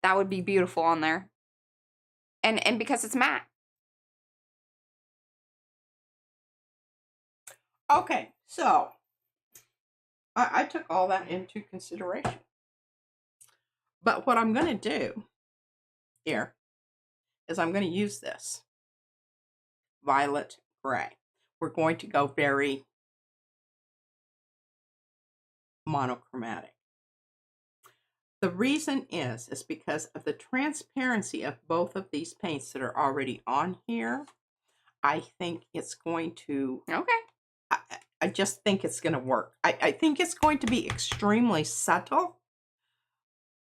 That would be beautiful on there. And because it's matte. Okay, so I took all that into consideration. But what I'm going to do here is I'm going to use this violet gray. We're going to go very monochromatic. The reason is because of the transparency of both of these paints that are already on here. I think it's going to... Okay. I just think it's going to work. I think it's going to be extremely subtle,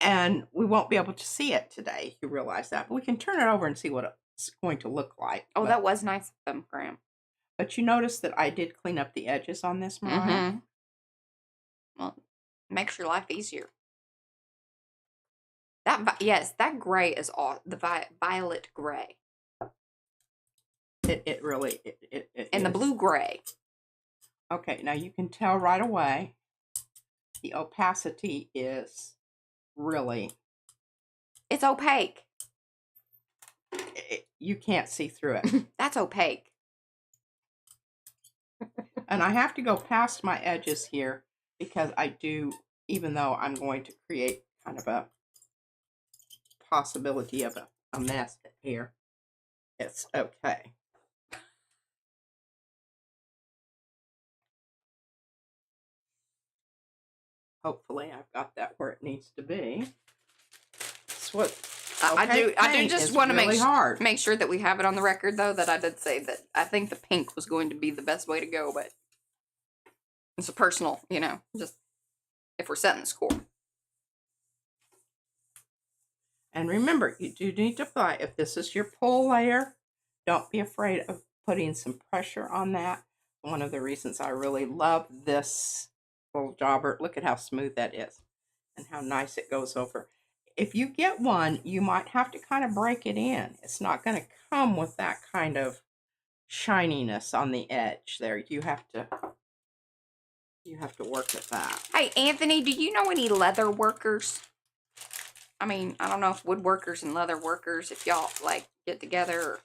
and we won't be able to see it today. You realize that, but we can turn it over and see what it's going to look like. Oh, that was nice of them, Graham. But you notice that I did clean up the edges on this, Mariah. Mm-hmm. Well, makes your life easier. That gray is all the violet gray. It really and is. The blue gray. Okay, now you can tell right away the opacity is really... It's opaque. You can't see through it. That's opaque. And I have to go past my edges here because I do, even though I'm going to create kind of a possibility of a mess here, it's okay. Hopefully I've got that where it needs to be. That's what I do just want to really make sure that we have it on the record, though, that I did say that I think the pink was going to be the best way to go, but it's a personal, just if we're setting the score. And remember, you do need to apply. If this is your pull layer, don't be afraid of putting some pressure on that. One of the reasons I really love this little jobber, look at how smooth that is and how nice it goes over. If you get one, you might have to kind of break it in. It's not going to come with that kind of shininess on the edge there. You have to work at that. Hey, Anthony, do you know any leather workers? I mean, I don't know if woodworkers and leather workers, if y'all like get together.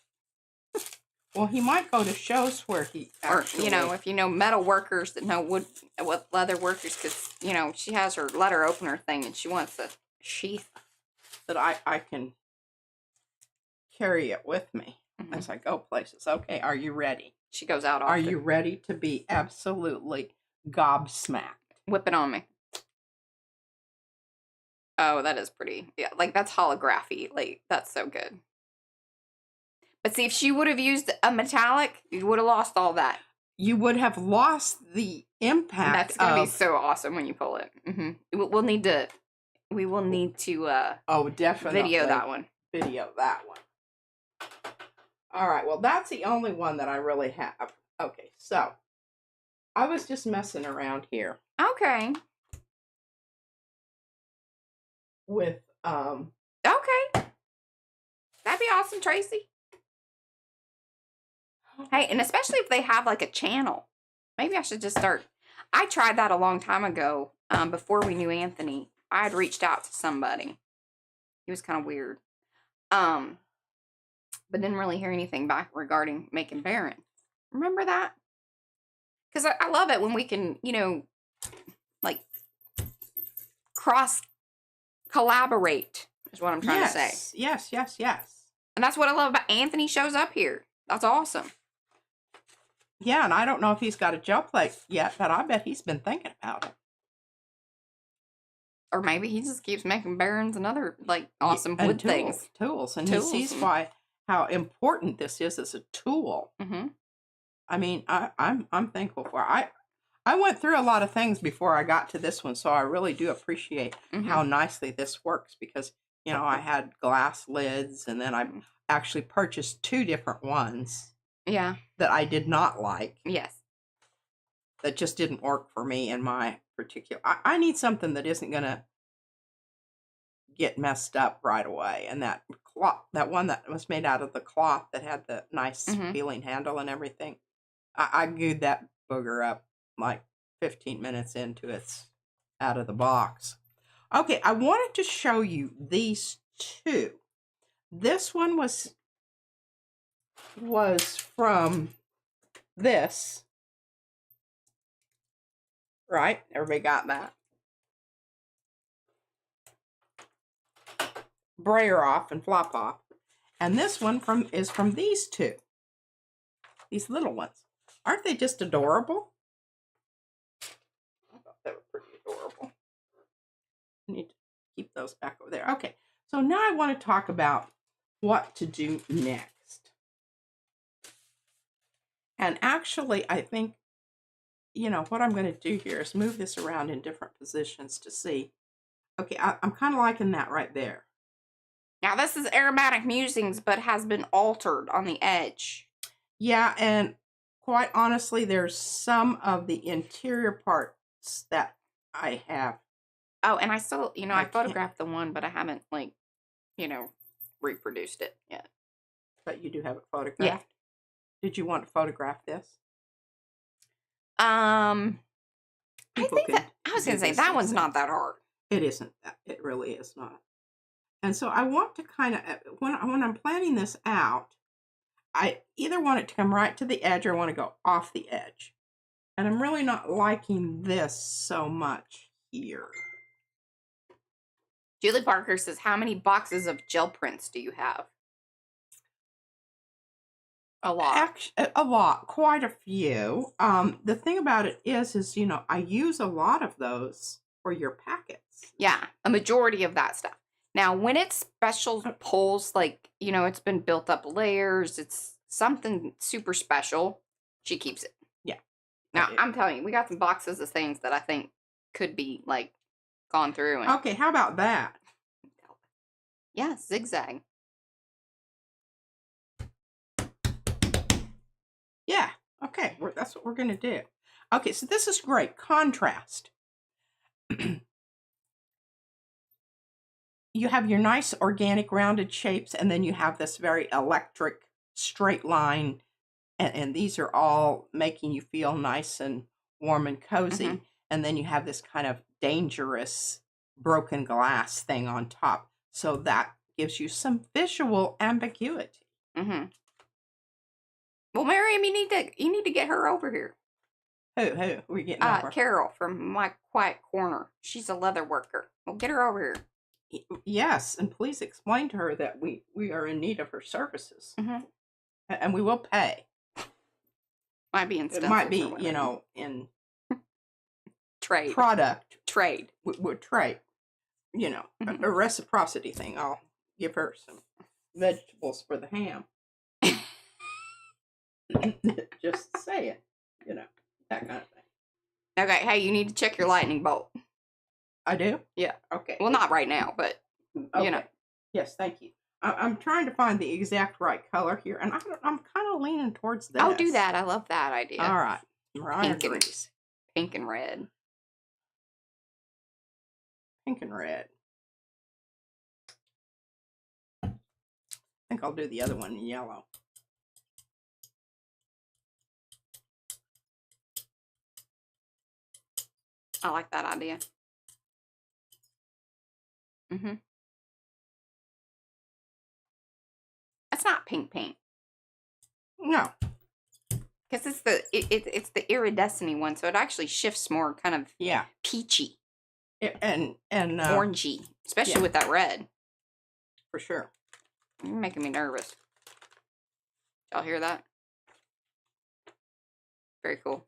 Well, he might go to shows where he actually... Or, if you know metal workers that know leather workers, because, she has her letter opener thing and she wants a sheath. That I can carry it with me as I go places. Okay, are you ready? She goes out often. Are you ready to be absolutely gobsmacked? Whip it on me. Oh, that is pretty. Yeah, like that's holography. Like, that's so good. But see, if she would have used a metallic, you would have lost all that. You would have lost the impact. That's going to be so awesome when you pull it. Mm-hmm. We will need to definitely video that one. All right, well, that's the only one that I really have. Okay, so I was just messing around here. Okay. With Okay. That'd be awesome, Tracy. Hey, and especially if they have like a channel. Maybe I should just start. I tried that a long time ago, before we knew Anthony. I had reached out to somebody. He was kind of weird. But didn't really hear anything back regarding making Baron. Remember that? Because I love it when we can, like cross collaborate is what I'm trying to say. Yes. And that's what I love about Anthony shows up here. That's awesome. Yeah, and I don't know if he's got a gel plate yet, but I bet he's been thinking about it. Or maybe he just keeps making barons and other awesome wood things. Tools. And he sees how important this is as a tool. Mm-hmm. I mean, I'm thankful for it. I went through a lot of things before I got to this one, so I really do appreciate how nicely this works because, I had glass lids and then I actually purchased 2 different ones. Yeah. That I did not like. Yes. That just didn't work for me in my particular... I need something that isn't going to get messed up right away. And that cloth, that one that was made out of the cloth that had the nice feeling handle and everything, I gooed that booger up like 15 minutes into it's out of the box. Okay, I wanted to show you these two. This one was from this, right? Everybody got that? Brayer off and flop off. And this one is from these two. These little ones. Aren't they just adorable? I thought they were pretty adorable. I need to keep those back over there. Okay, so now I want to talk about what to do next. And actually, I think, what I'm going to do here is move this around in different positions to see. Okay, I'm kind of liking that right there. Now, this is Aromatic Musings, but has been altered on the edge. Yeah, and quite honestly, there's some of the interior parts that I have. Oh, and I still, I photographed the one, but I haven't, reproduced it yet. But you do have it photographed? Yeah. Did you want to photograph this? I was going to say, that one's not that hard. It isn't. It really is not. And so I want to kind of, when I'm planning this out, I either want it to come right to the edge or I want to go off the edge. And I'm really not liking this so much here. Julie Parker says, how many boxes of gel prints do you have? A lot. Actually, a lot. Quite a few. The thing about it is, I use a lot of those for your packets. Yeah, a majority of that stuff. Now, when it's special pulls, it's been built up layers, it's something super special, she keeps it. Yeah. Now, I'm telling you, we got some boxes of things that I think could be, gone through. And okay, how about that? Yeah, zigzag. Yeah, okay, that's what we're going to do. Okay, so this is great. Contrast. You have your nice organic rounded shapes, and then you have this very electric straight line, and these are all making you feel nice and warm and cozy. Mm-hmm. And then you have this kind of dangerous broken glass thing on top. So that gives you some visual ambiguity. Mm-hmm. Well, Miriam, you need to get her over here. Who? We getting over? Carol from My Quiet Corner. She's a leather worker. Well, get her over here. Yes, and please explain to her that we are in need of her services. Mm-hmm. And we will pay. Might be in It might be, in trade. Product. Trade. We'll trade. Mm-hmm. A reciprocity thing. I'll give her some vegetables for the ham. Just saying, that kind of thing. Okay, hey, you need to check your lightning bolt. I do? Yeah. Okay. Well, not right now, but, okay. Yes, thank you. I'm trying to find the exact right color here, and I'm kind of leaning towards this. Oh, do that. I love that idea. All right. Mariah agrees. Pink and red. Pink and red. I think I'll do the other one in yellow. I like that idea. Mm-hmm. That's not pink paint. No. Because it's the iridescent one, so it actually shifts more kind of peachy. And orangey. Especially with that red. For sure. You're making me nervous. Y'all hear that? Very cool.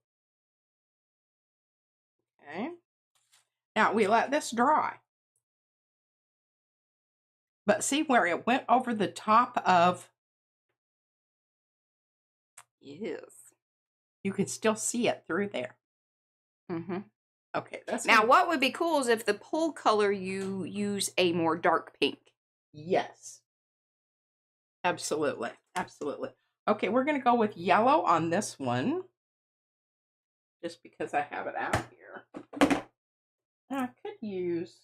Okay. Now we let this dry. But see where it went over the top of... Yes. You can still see it through there. Mm-hmm. Okay. Now, what would be cool is if the pull color you use a more dark pink. Yes. Absolutely. Absolutely. Okay, we're going to go with yellow on this one. Just because I have it out here. And I could use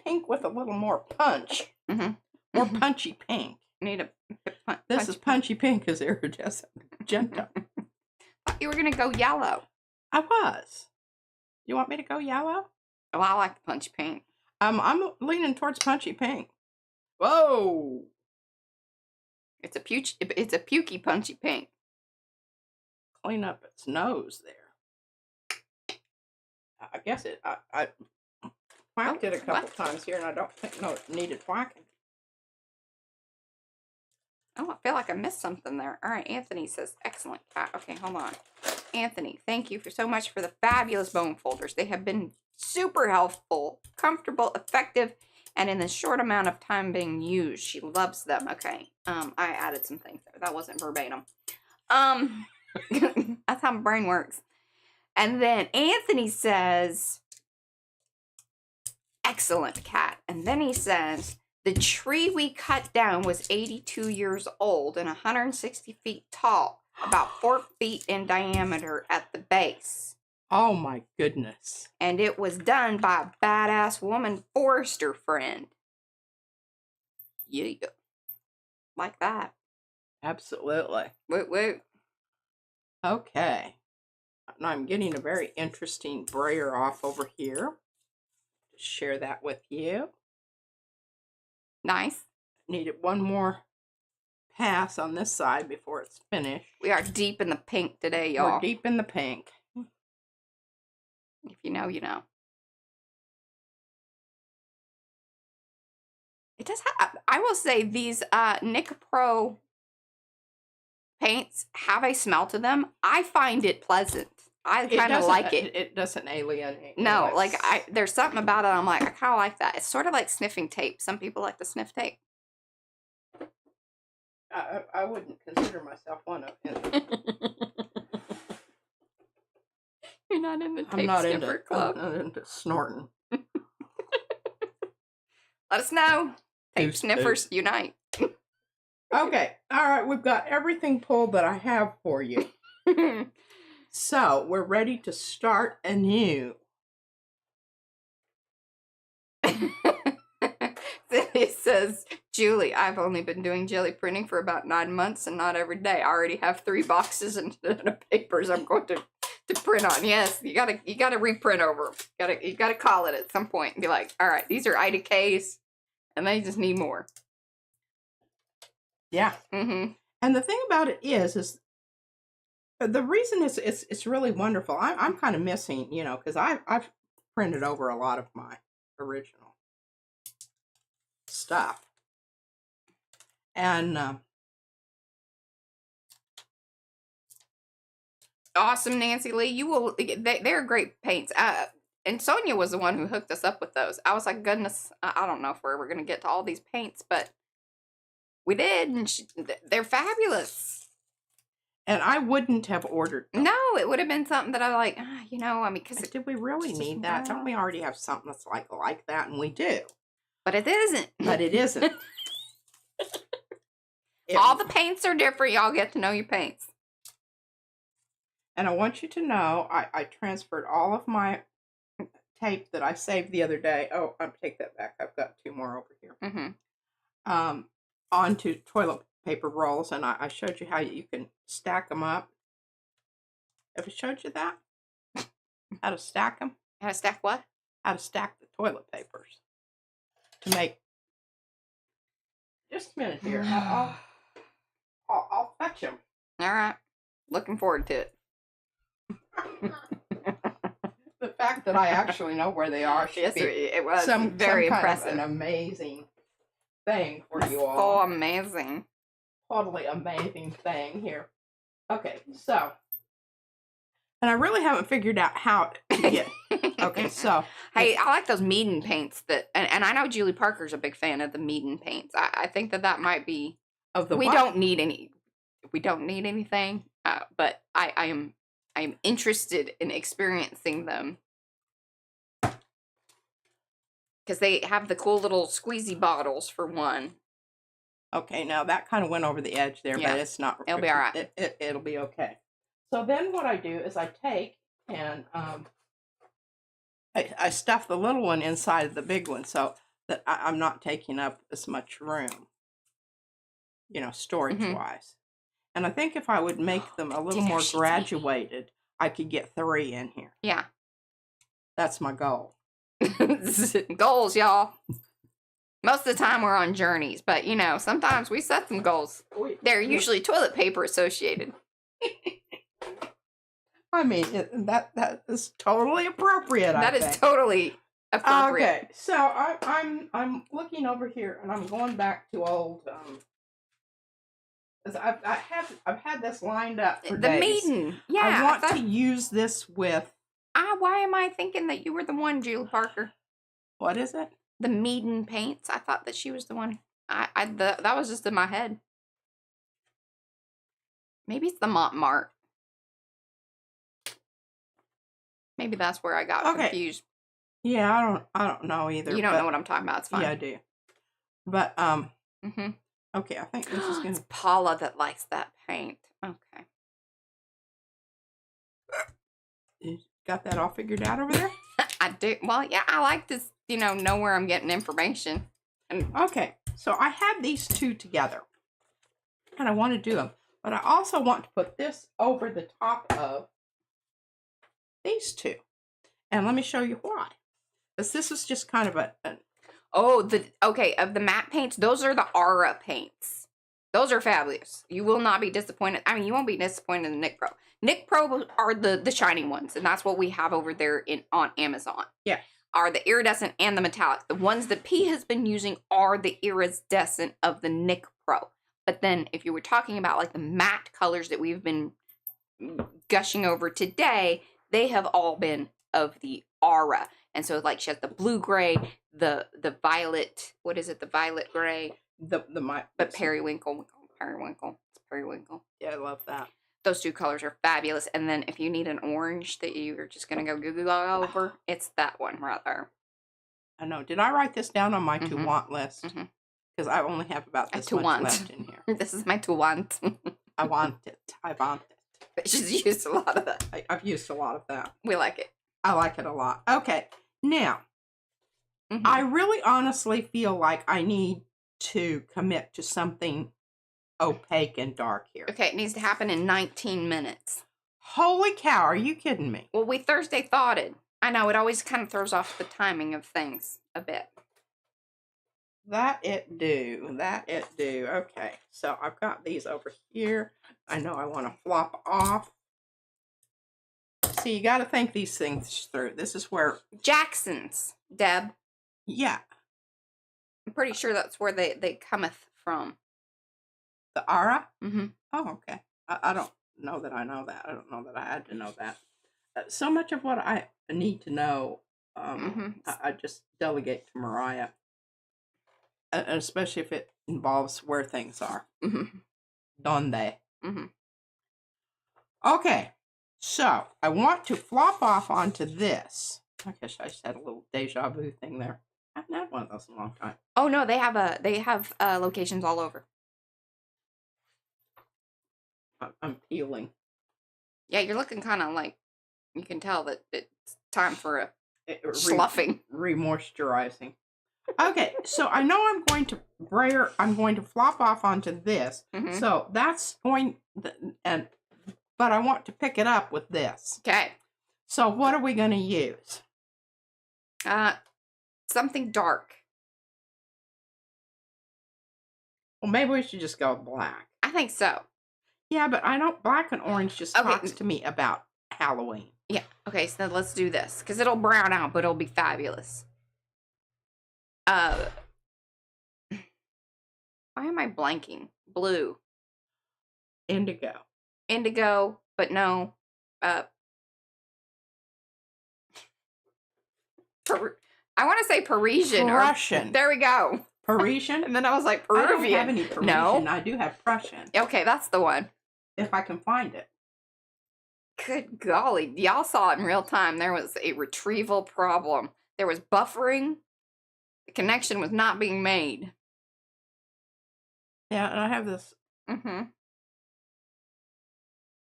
pink with a little more punch. Mm-hmm. More punchy pink. Need a This is punchy pink as iridescent magenta. You were going to go yellow. I was. You want me to go yellow? Oh, I like the punchy pink. I'm leaning towards punchy pink. Whoa! It's a pukey punchy pink. Clean up its nose there. I guess I whacked it a couple times here, and I don't think it needed whacking. Oh, I feel like I missed something there. All right, Anthony says, excellent cat. Okay, hold on. Anthony, thank you so much for the fabulous bone folders. They have been super helpful, comfortable, effective, and in the short amount of time being used. She loves them. Okay, I added some things there. That wasn't verbatim. That's how my brain works. And then Anthony says, excellent cat. And then he says, the tree we cut down was 82 years old and 160 feet tall, about 4 feet in diameter at the base. Oh my goodness. And it was done by a badass woman forester friend. Yeah. Like that. Absolutely. Wait. Okay. Now I'm getting a very interesting brayer off over here. Share that with you. Nice. Needed one more pass on this side before it's finished. We are deep in the pink today, y'all. We're deep in the pink. If you know, you know. It does have, I will say these Nick Pro paints have a smell to them. I find it pleasant. I kind of like it. It doesn't alienate. No, like there's something about it. I'm like, I kind of like that. It's sort of like sniffing tape. Some people like to sniff tape. I wouldn't consider myself one of them. You're not in the tape sniffer club. I'm not into snorting. Let us know. Tape sniffers unite. Okay. All right. We've got everything pulled that I have for you. So we're ready to start anew. It says, Julie, I've only been doing jelly printing for about 9 months and not every day. I already have 3 boxes and of papers I'm going to print on. Yes, you gotta reprint over. You gotta call it at some point and be like, all right, these are IDKs and they just need more. Yeah. Mm-hmm. And the thing about it is the reason it's really wonderful. I'm kind of missing, because I've printed over a lot of my original stuff, and awesome, Nancy Lee. You will. They're great paints. And Sonia was the one who hooked us up with those. I was like, goodness, I don't know if we're ever gonna get to all these paints, but we did, and they're fabulous. And I wouldn't have ordered them. No, it would have been something that I like, because did we really need that? Don't we already have something that's like that? And we do. But it isn't. But it isn't. All the paints are different. Y'all get to know your paints. And I want you to know, I transferred all of my tape that I saved the other day. Oh, I'll take that back. I've got 2 more over here. Mm-hmm. Onto toilet paper rolls, and I showed you how you can stack them up. Have I showed you that? How to stack them? How to stack what? How to stack the toilet papers to make. Just a minute here. I'll fetch them. All right. Looking forward to it. The fact that I actually know where they are should be it was some very kind impressive. of an amazing thing for you all. So amazing. Totally amazing thing here. Okay, so, and I really haven't figured out how to get. Okay, so hey, I like those Meaden paints and I know Julie Parker's a big fan of the Meaden paints. I think that might be of the. We don't need anything, but I am interested in experiencing them because they have the cool little squeezy bottles for one. Okay, now that kind of went over the edge there, but it's not. It'll be all right. It'll be okay. So then what I do is I take and I stuff the little one inside of the big one so that I'm not taking up as much room, storage-wise. And I think if I would make them a little more graduated, I could get 3 in here. Yeah. That's my goal. Goals, y'all. Most of the time we're on journeys, but you know, sometimes we set some goals. They're usually toilet paper associated. I mean, that is totally appropriate. That is totally appropriate. Okay, so I'm looking over here and I'm going back to old. 'Cause I've had this lined up for the days. maiden. Yeah, I want to use this with. Why am I thinking that you were the one, Julie Parker? What is it? The maiden paints. I thought that she was the one. That was just in my head. Maybe it's the Montmartre. Maybe that's where I got confused. Yeah, I don't know either. You don't know what I'm talking about. It's fine. Yeah, I do. But okay, I think this is gonna. It's Paula that likes that paint. Okay. You got that all figured out over there? I do. Well, yeah, I like to, know where I'm getting information. And okay, so I have these two together, and I want to do them, but I also want to put this over the top of these two, and let me show you why. Because this is just kind of of the matte paints, those are the Aura paints. Those are fabulous. You will not be disappointed. I mean, you won't be disappointed in the Nick Pro. Nick Pro are the shiny ones, and that's what we have over there on Amazon. Yeah. Are the iridescent and the metallic. The ones that P has been using are the iridescent of the Nick Pro. But then if you were talking about like the matte colors that we've been gushing over today, they have all been of the Aura. And so like she has the blue gray, the violet, what is it? The violet gray. But periwinkle. It's periwinkle. Yeah, I love that. Those two colors are fabulous. And then if you need an orange that you're just going to go Google over, it's that one right there. I know. Did I write this down on my to want list? Because I only have about this much left in here. This is my to want. I want it. I want it. She's used a lot of that. I've used a lot of that. We like it. I like it a lot. Okay. Now, I really honestly feel like I need to commit to something opaque and dark here. Okay, it needs to happen in 19 minutes. Holy cow, are you kidding me? Well, we Thursday thoughted. I know, it always kind of throws off the timing of things a bit. That it do. Okay, so I've got these over here. I know I want to flop off. See, you got to think these things through. This is where... Jackson's, Deb. Yeah. I'm pretty sure that's where they cometh from. The Aura? Oh, okay. I don't know that I know that. I don't know that I had to know that. So much of what I need to know, I just delegate to Mariah. Especially if it involves where things are. Donde. Okay. So, I want to flop off onto this. I guess I just had a little deja vu thing there. I haven't had one of those in a long time. Oh, no, they have locations all over. I'm peeling. Yeah, you're looking kind of like, you can tell that it's time for a sloughing. Remoisturizing. Okay, so I know I'm going to flop off onto this. So that's going, but I want to pick it up with this. Okay. So what are we going to use? Something dark. Well, maybe we should just go black. I think so. Yeah, but I don't. Black and orange just talks to me about Halloween. Yeah. Okay, so let's do this because it'll brown out, but it'll be fabulous. Why am I blanking? Blue. Indigo, but no. I want to say Parisian. Prussian. There we go. Parisian? And then I was like, Peruvian. I don't have any Parisian. No. I do have Prussian. Okay, that's the one. If I can find it. Good golly. Y'all saw it in real time. There was a retrieval problem. There was buffering. The connection was not being made. Yeah, and I have this.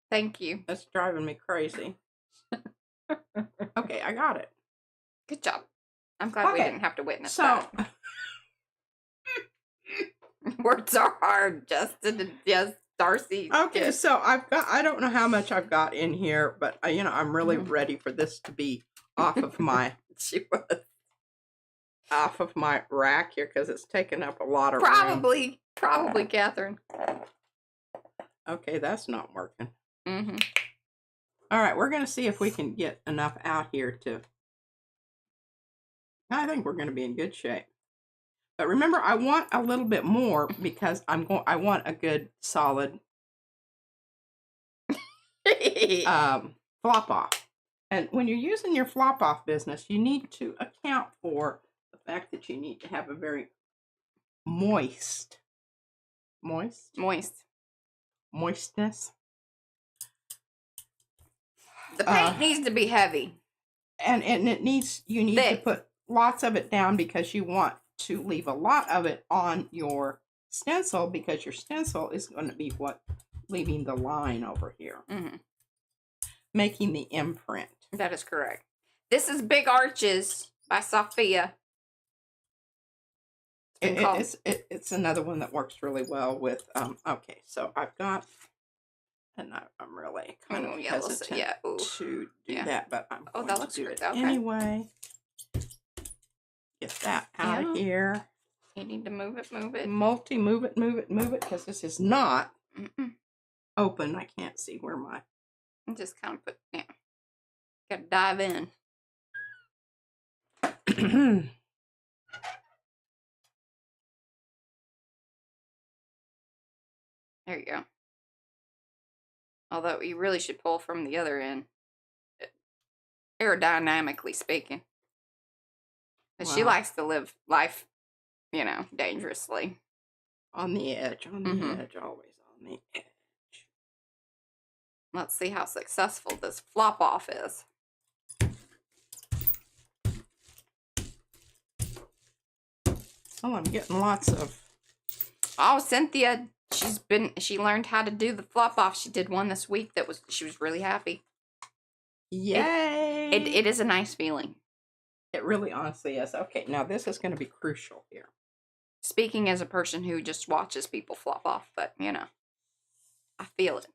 Thank you. That's driving me crazy. Okay, I got it. Good job. I'm glad we didn't have to witness that. Words are hard, Justin. Yes, Darcy. Okay, so I don't know how much I've got in here, but I'm really ready for this to be off of my. She was. off of my rack here because it's taking up a lot of room. Probably, Catherine. Okay, that's not working. Mm-hmm. All right, we're going to see if we can get enough out here to... I think we're going to be in good shape. But remember, I want a little bit more because I want a good solid flop off. And when you're using your flop off business, you need to account for the fact that you need to have a very moistness. The paint needs to be heavy. And you need thick. to put lots of it down because you want to leave a lot of it on your stencil because your stencil is going to be what leaving the line over here. Mm-hmm. Making the imprint. That is correct. This is Big Arches by Sophia. It's another one that works really well with, okay, so I've got, and I'm really kind of hesitant to do that, but I'm going that to looks do great. it Okay. anyway. Get that out of here. You need to move it. Move it, because this is not open. I can't see where my... Just kind of put, gotta dive in. There you go. Although you really should pull from the other end, aerodynamically speaking. But she likes to live life, dangerously. On the edge, always on the edge. Let's see how successful this flop off is. Oh, I'm getting lots of... Oh, Cynthia, she learned how to do the flop off. She did one this week she was really happy. Yay! It is a nice feeling. It really honestly is. Okay, now this is going to be crucial here. Speaking as a person who just watches people flop off, but, I feel it.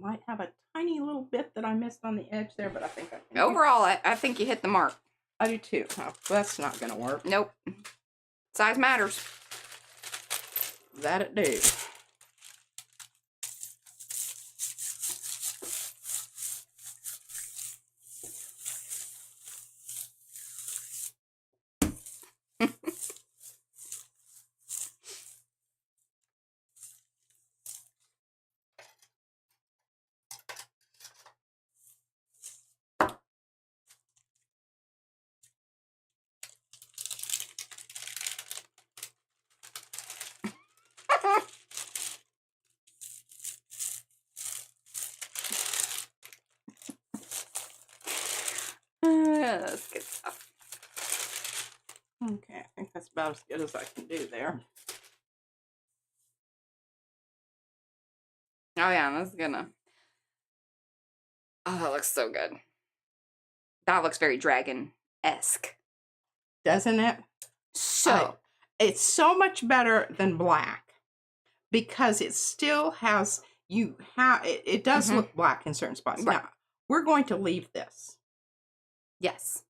Might have a tiny little bit that I missed on the edge there, but I think I can. Overall, I think you hit the mark. I do too. Oh, that's not going to work. Nope. Size matters. That it do. That's good stuff. Okay, I think that's about as good as I can do there. Oh yeah, that's gonna... Oh, that looks so good. That looks very dragon-esque. Doesn't it? So... it's so much better than black because it still has... It does look black in certain spots. Right. Now, we're going to leave this. Yes.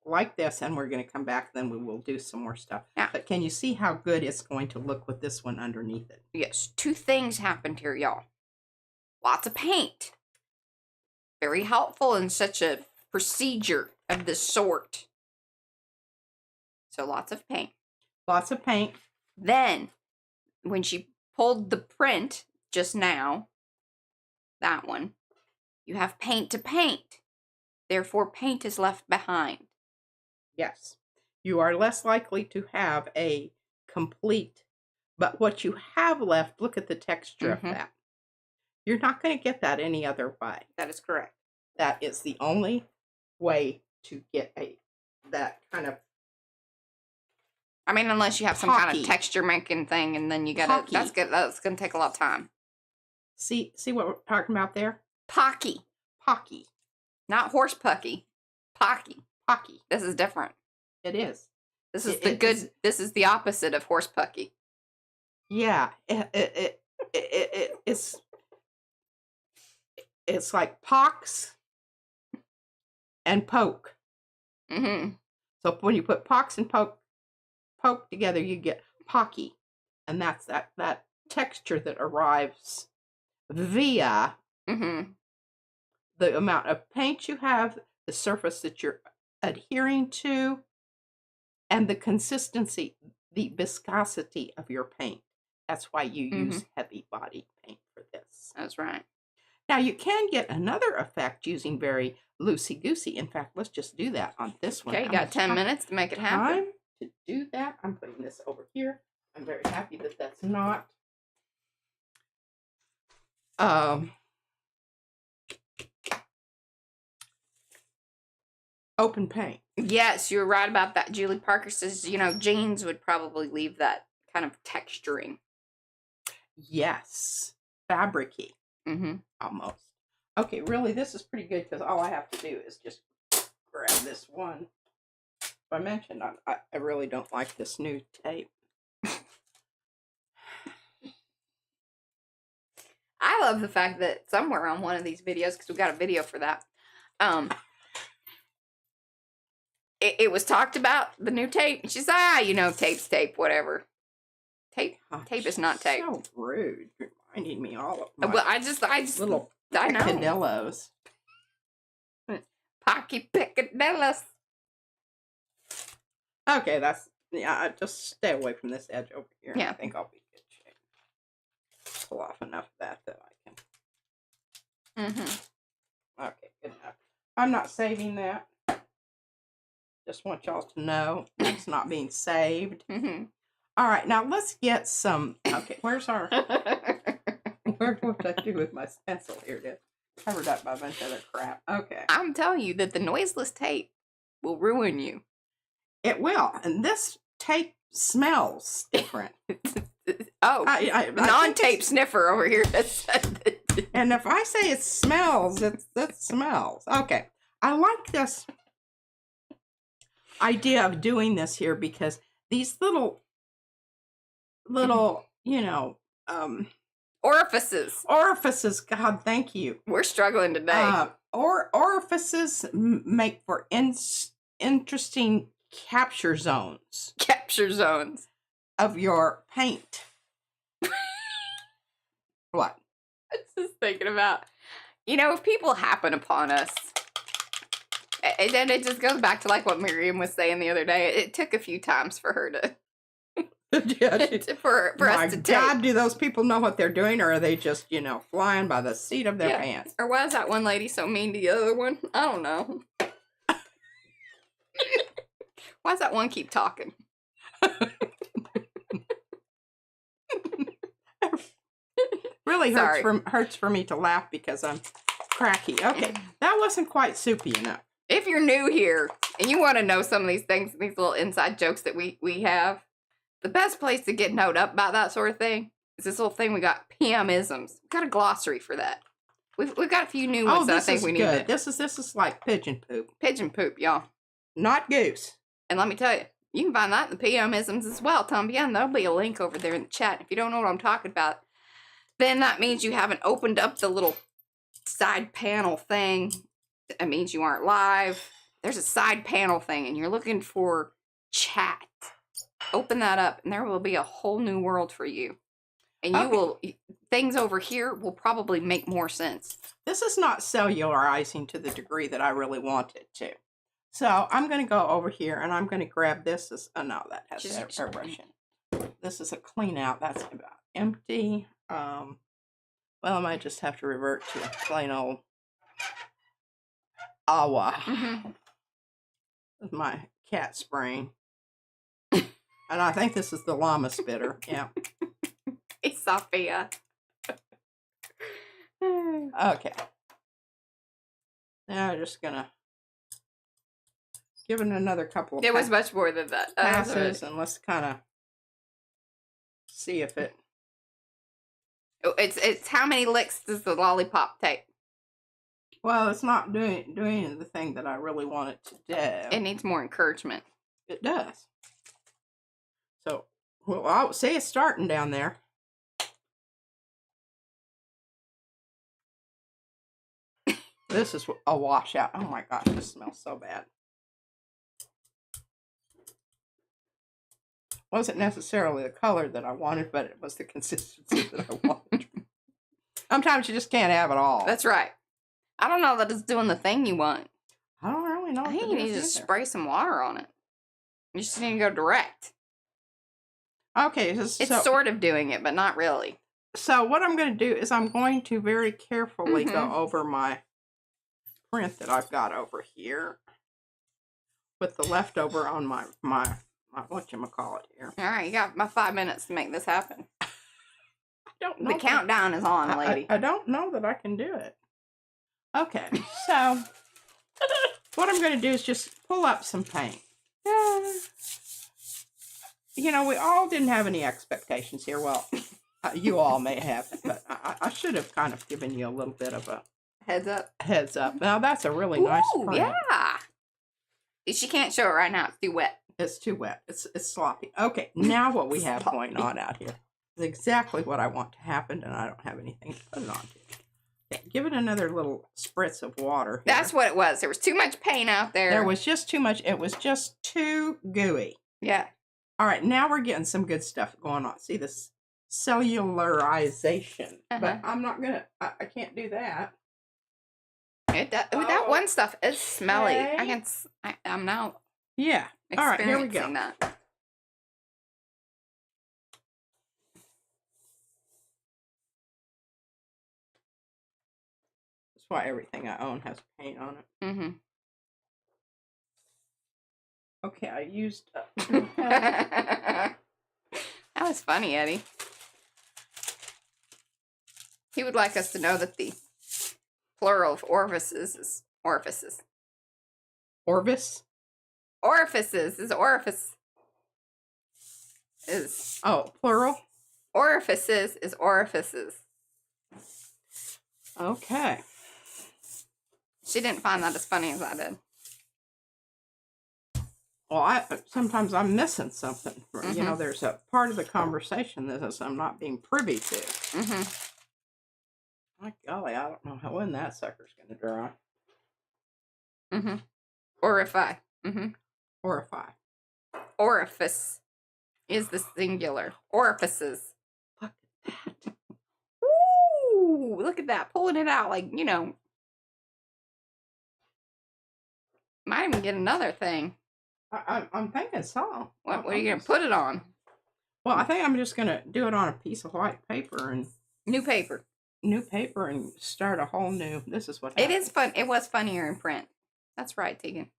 Like this, and we're going to come back, then we will do some more stuff. Yeah. But can you see how good it's going to look with this one underneath it? Yes. 2 things happened here, y'all. Lots of paint. Very helpful in such a procedure of this sort. So lots of paint. Lots of paint. Then, when she pulled the print just now, that one, you have paint to paint. Therefore, paint is left behind. Yes. You are less likely to have a complete, but what you have left, look at the texture of that. You're not going to get that any other way. That is correct. That is the only way to get that kind of... I mean, unless you have some kind of texture making thing, and then you gotta... That's good. That's gonna take a lot of time. See what we're talking about there? Pocky. Not horse pucky. Pocky. This is different. It is. This is this is the opposite of horse pucky. Yeah. It's like pox and poke. So So when you put pox and poke together, you get pocky. And that's that texture that arrives via the amount of paint you have, the surface that you're adhering to, and the consistency, the viscosity of your paint. That's why you use heavy body paint for this. That's right. Now you can get another effect using very loosey-goosey. In fact, let's just do that on this one. Okay, you got 10 minutes to make it happen. Time to do that. I'm putting this over here. I'm very happy that that's not open paint. Yes, you're right about that. Julie Parker says, jeans would probably leave that kind of texturing. Yes. Fabricy. Almost. Okay, really, this is pretty good because all I have to do is just grab this one. I mentioned I really don't like this new tape. I love the fact that somewhere on one of these videos, because we got a video for that, it was talked about, the new tape. She's tape's tape, whatever. Tape is not tape. So rude. Reminding me all of my well, I just little I know. picadillos. Pocky picadillos. Okay, I just stay away from this edge over here. Yeah. I think I'll be in good shape. Pull off enough of that I can. Okay, good enough. I'm not saving that. Just want y'all to know it's not being saved. All right, now let's get some. Okay, where's our? What did I do with my pencil? Here it is. Covered up by a bunch of other crap. Okay. I'm telling you that the noiseless tape will ruin you. It will, and this tape smells different. I non-tape sniffer over here. And if I say it smells, it smells. Okay, I like this idea of doing this here because these little, orifices. God, thank you. We're struggling today. Orifices make for interesting capture zones. Capture zones of your paint. What? I was just thinking about, if people happen upon us, and then it just goes back to like what Miriam was saying the other day. It took a few times for her to. for us to take. God, do those people know what they're doing, or are they just, flying by the seat of their pants? Or why is that one lady so mean to the other one? I don't know. Why does that one keep talking? Really hurts for me to laugh because I'm cracky. Okay, that wasn't quite soupy enough. If you're new here and you want to know some of these things, these little inside jokes that we have, the best place to get note up about that sort of thing is this little thing we got, PM-isms. We've got a glossary for that. We've got a few new ones that I think we need. Good. This is like pigeon poop. Pigeon poop, y'all. Not goose. And let me tell you, you can find that in the PM-isms as well, Tombian. There'll be a link over there in the chat. If you don't know what I'm talking about, then that means you haven't opened up the little side panel thing. That means you aren't live. There's a side panel thing, and you're looking for chat. Open that up, and there will be a whole new world for you. And things over here will probably make more sense. This is not cellularizing to the degree that I really want it to. So I'm going to go over here, and I'm going to grab this. No, that has airbrushing. This is a clean out. That's about empty. Well, I might just have to revert to plain old Awa. With my cat spraying. And I think this is the llama spitter. Yeah. It's Sophia. Okay. Now I'm just gonna give it another couple of It was much more than that. passes, and let's kind of see if it. It's how many licks does the lollipop take? Well, it's not doing the thing that I really want it to do. It needs more encouragement. It does. So, well, I'll say it's starting down there. This is a washout. Oh my gosh, this smells so bad. wasn't necessarily the color that I wanted, but it was the consistency that I wanted. Sometimes you just can't have it all. That's right. I don't know that it's doing the thing you want. I don't really know. I think you need to just spray some water on it. You just need to go direct. Okay, It's sort of doing it, but not really. So what I'm going to do is I'm going to very carefully go over my print that I've got over here with the leftover on my whatchamacallit here. All right, you got my 5 minutes to make this happen. I don't know. The countdown is on, lady. I don't know that I can do it. Okay, so what I'm going to do is just pull up some paint. You know, we all didn't have any expectations here. Well, you all may have, but I should have kind of given you a little bit of a heads up. Now, that's a really nice print. Yeah. She can't show it right now. It's too wet. It's too wet. It's sloppy. Okay, now what we have going on out here is exactly what I want to happen, and I don't have anything to put it on to. Okay, give it another little spritz of water here. That's what it was. There was too much paint out there. There was just too much. It was just too gooey. Yeah. All right, now we're getting some good stuff going on. See this cellularization, but I'm not gonna. I can't do that. That one stuff is smelly. Okay. I'm now. Yeah. All right, here we go. That. That's why everything I own has paint on it. Mm-hmm. Okay, I used. That was funny, Eddie. He would like us to know that the plural of orifices is orifices. Orvis? Orifices is orifice. Is plural? Orifices is orifices. Okay. She didn't find that as funny as I did. Well, sometimes I'm missing something. You know, there's a part of the conversation that I'm not being privy to. My golly, I don't know when that sucker's going to dry. Orify. Orify. Orifice is the singular. Orifices. Look at that. Ooh, look at that. Pulling it out like, you know. Might even get another thing. I'm thinking so. What are you going to put it on? Well, I think I'm just going to do it on a piece of white paper and... New paper and start a whole new... This is what happens. It is fun. It was funnier in print. That's right, Tegan.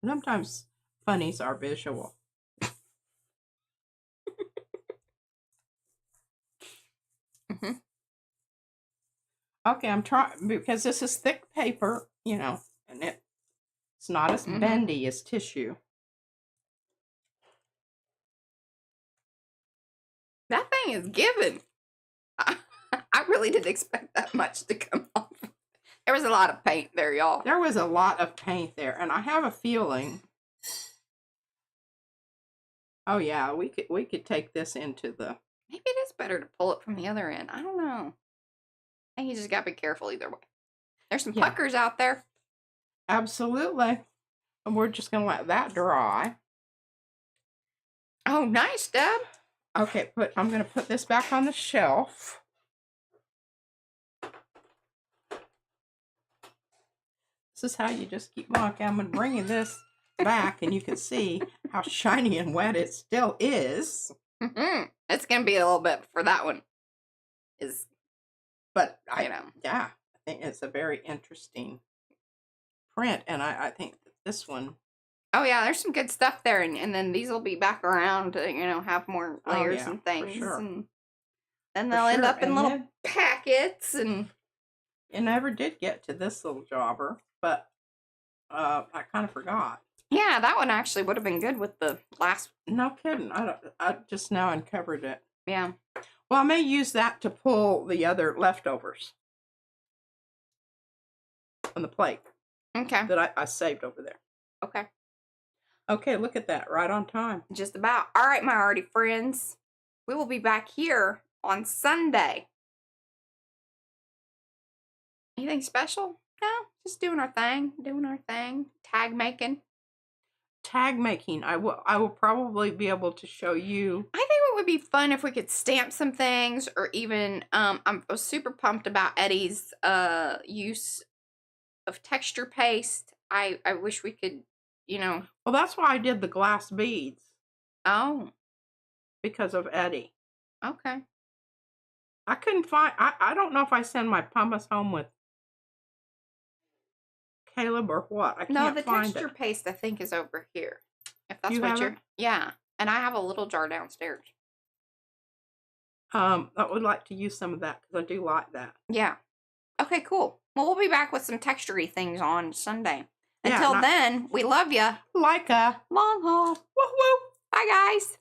Sometimes funnies are visual. Okay, I'm trying... Because this is thick paper, you know, and it's not as bendy as tissue. That thing is given. I really didn't expect that much to come off. There was a lot of paint there, y'all. There was a lot of paint there, and I have a feeling... Oh, yeah, we could take this into the... Maybe it is better to pull it from the other end. I don't know. I think you just got to be careful either way. There's some puckers out there. Absolutely. And we're just going to let that dry. Oh, nice, Deb. Okay, I'm going to put this back on the shelf. This is how you just keep walking. I'm bringing this back, and you can see how shiny and wet it still is. It's going to be a little bit for that one. But I think it's a very interesting print, and I think that this one... Oh, yeah, there's some good stuff there, and then these will be back around to, you know, have more layers and things. Sure. And then they'll end up in little packets. And it never did get to this little jobber, but I kind of forgot. Yeah, that one actually would have been good with the last. No kidding. I just now uncovered it. Yeah. Well, I may use that to pull the other leftovers on the plate. Okay. That I saved over there. Okay. Okay, look at that. Right on time. Just about. All right, my Arty friends. We will be back here on Sunday. Anything special? No, just doing our thing. Tag making. tag making. I will probably be able to show you. I think it would be fun if we could stamp some things, or even I was super pumped about Eddie's use of texture paste. I wish we could, you know. Well, that's why I did the glass beads. Oh, Because of Eddie. okay. I couldn't find. I don't know if I send my pumice home with Caleb or what. I No, can't the find texture it. paste I think is over here. If that's You what have you're, it? yeah. And I have a little jar downstairs. I would like to use some of that because I do like that. Yeah. Okay, cool. Well, we'll be back with some texture-y things on Sunday. Yeah, Until then, we love you. Like a Long haul. woo woo. Bye, guys.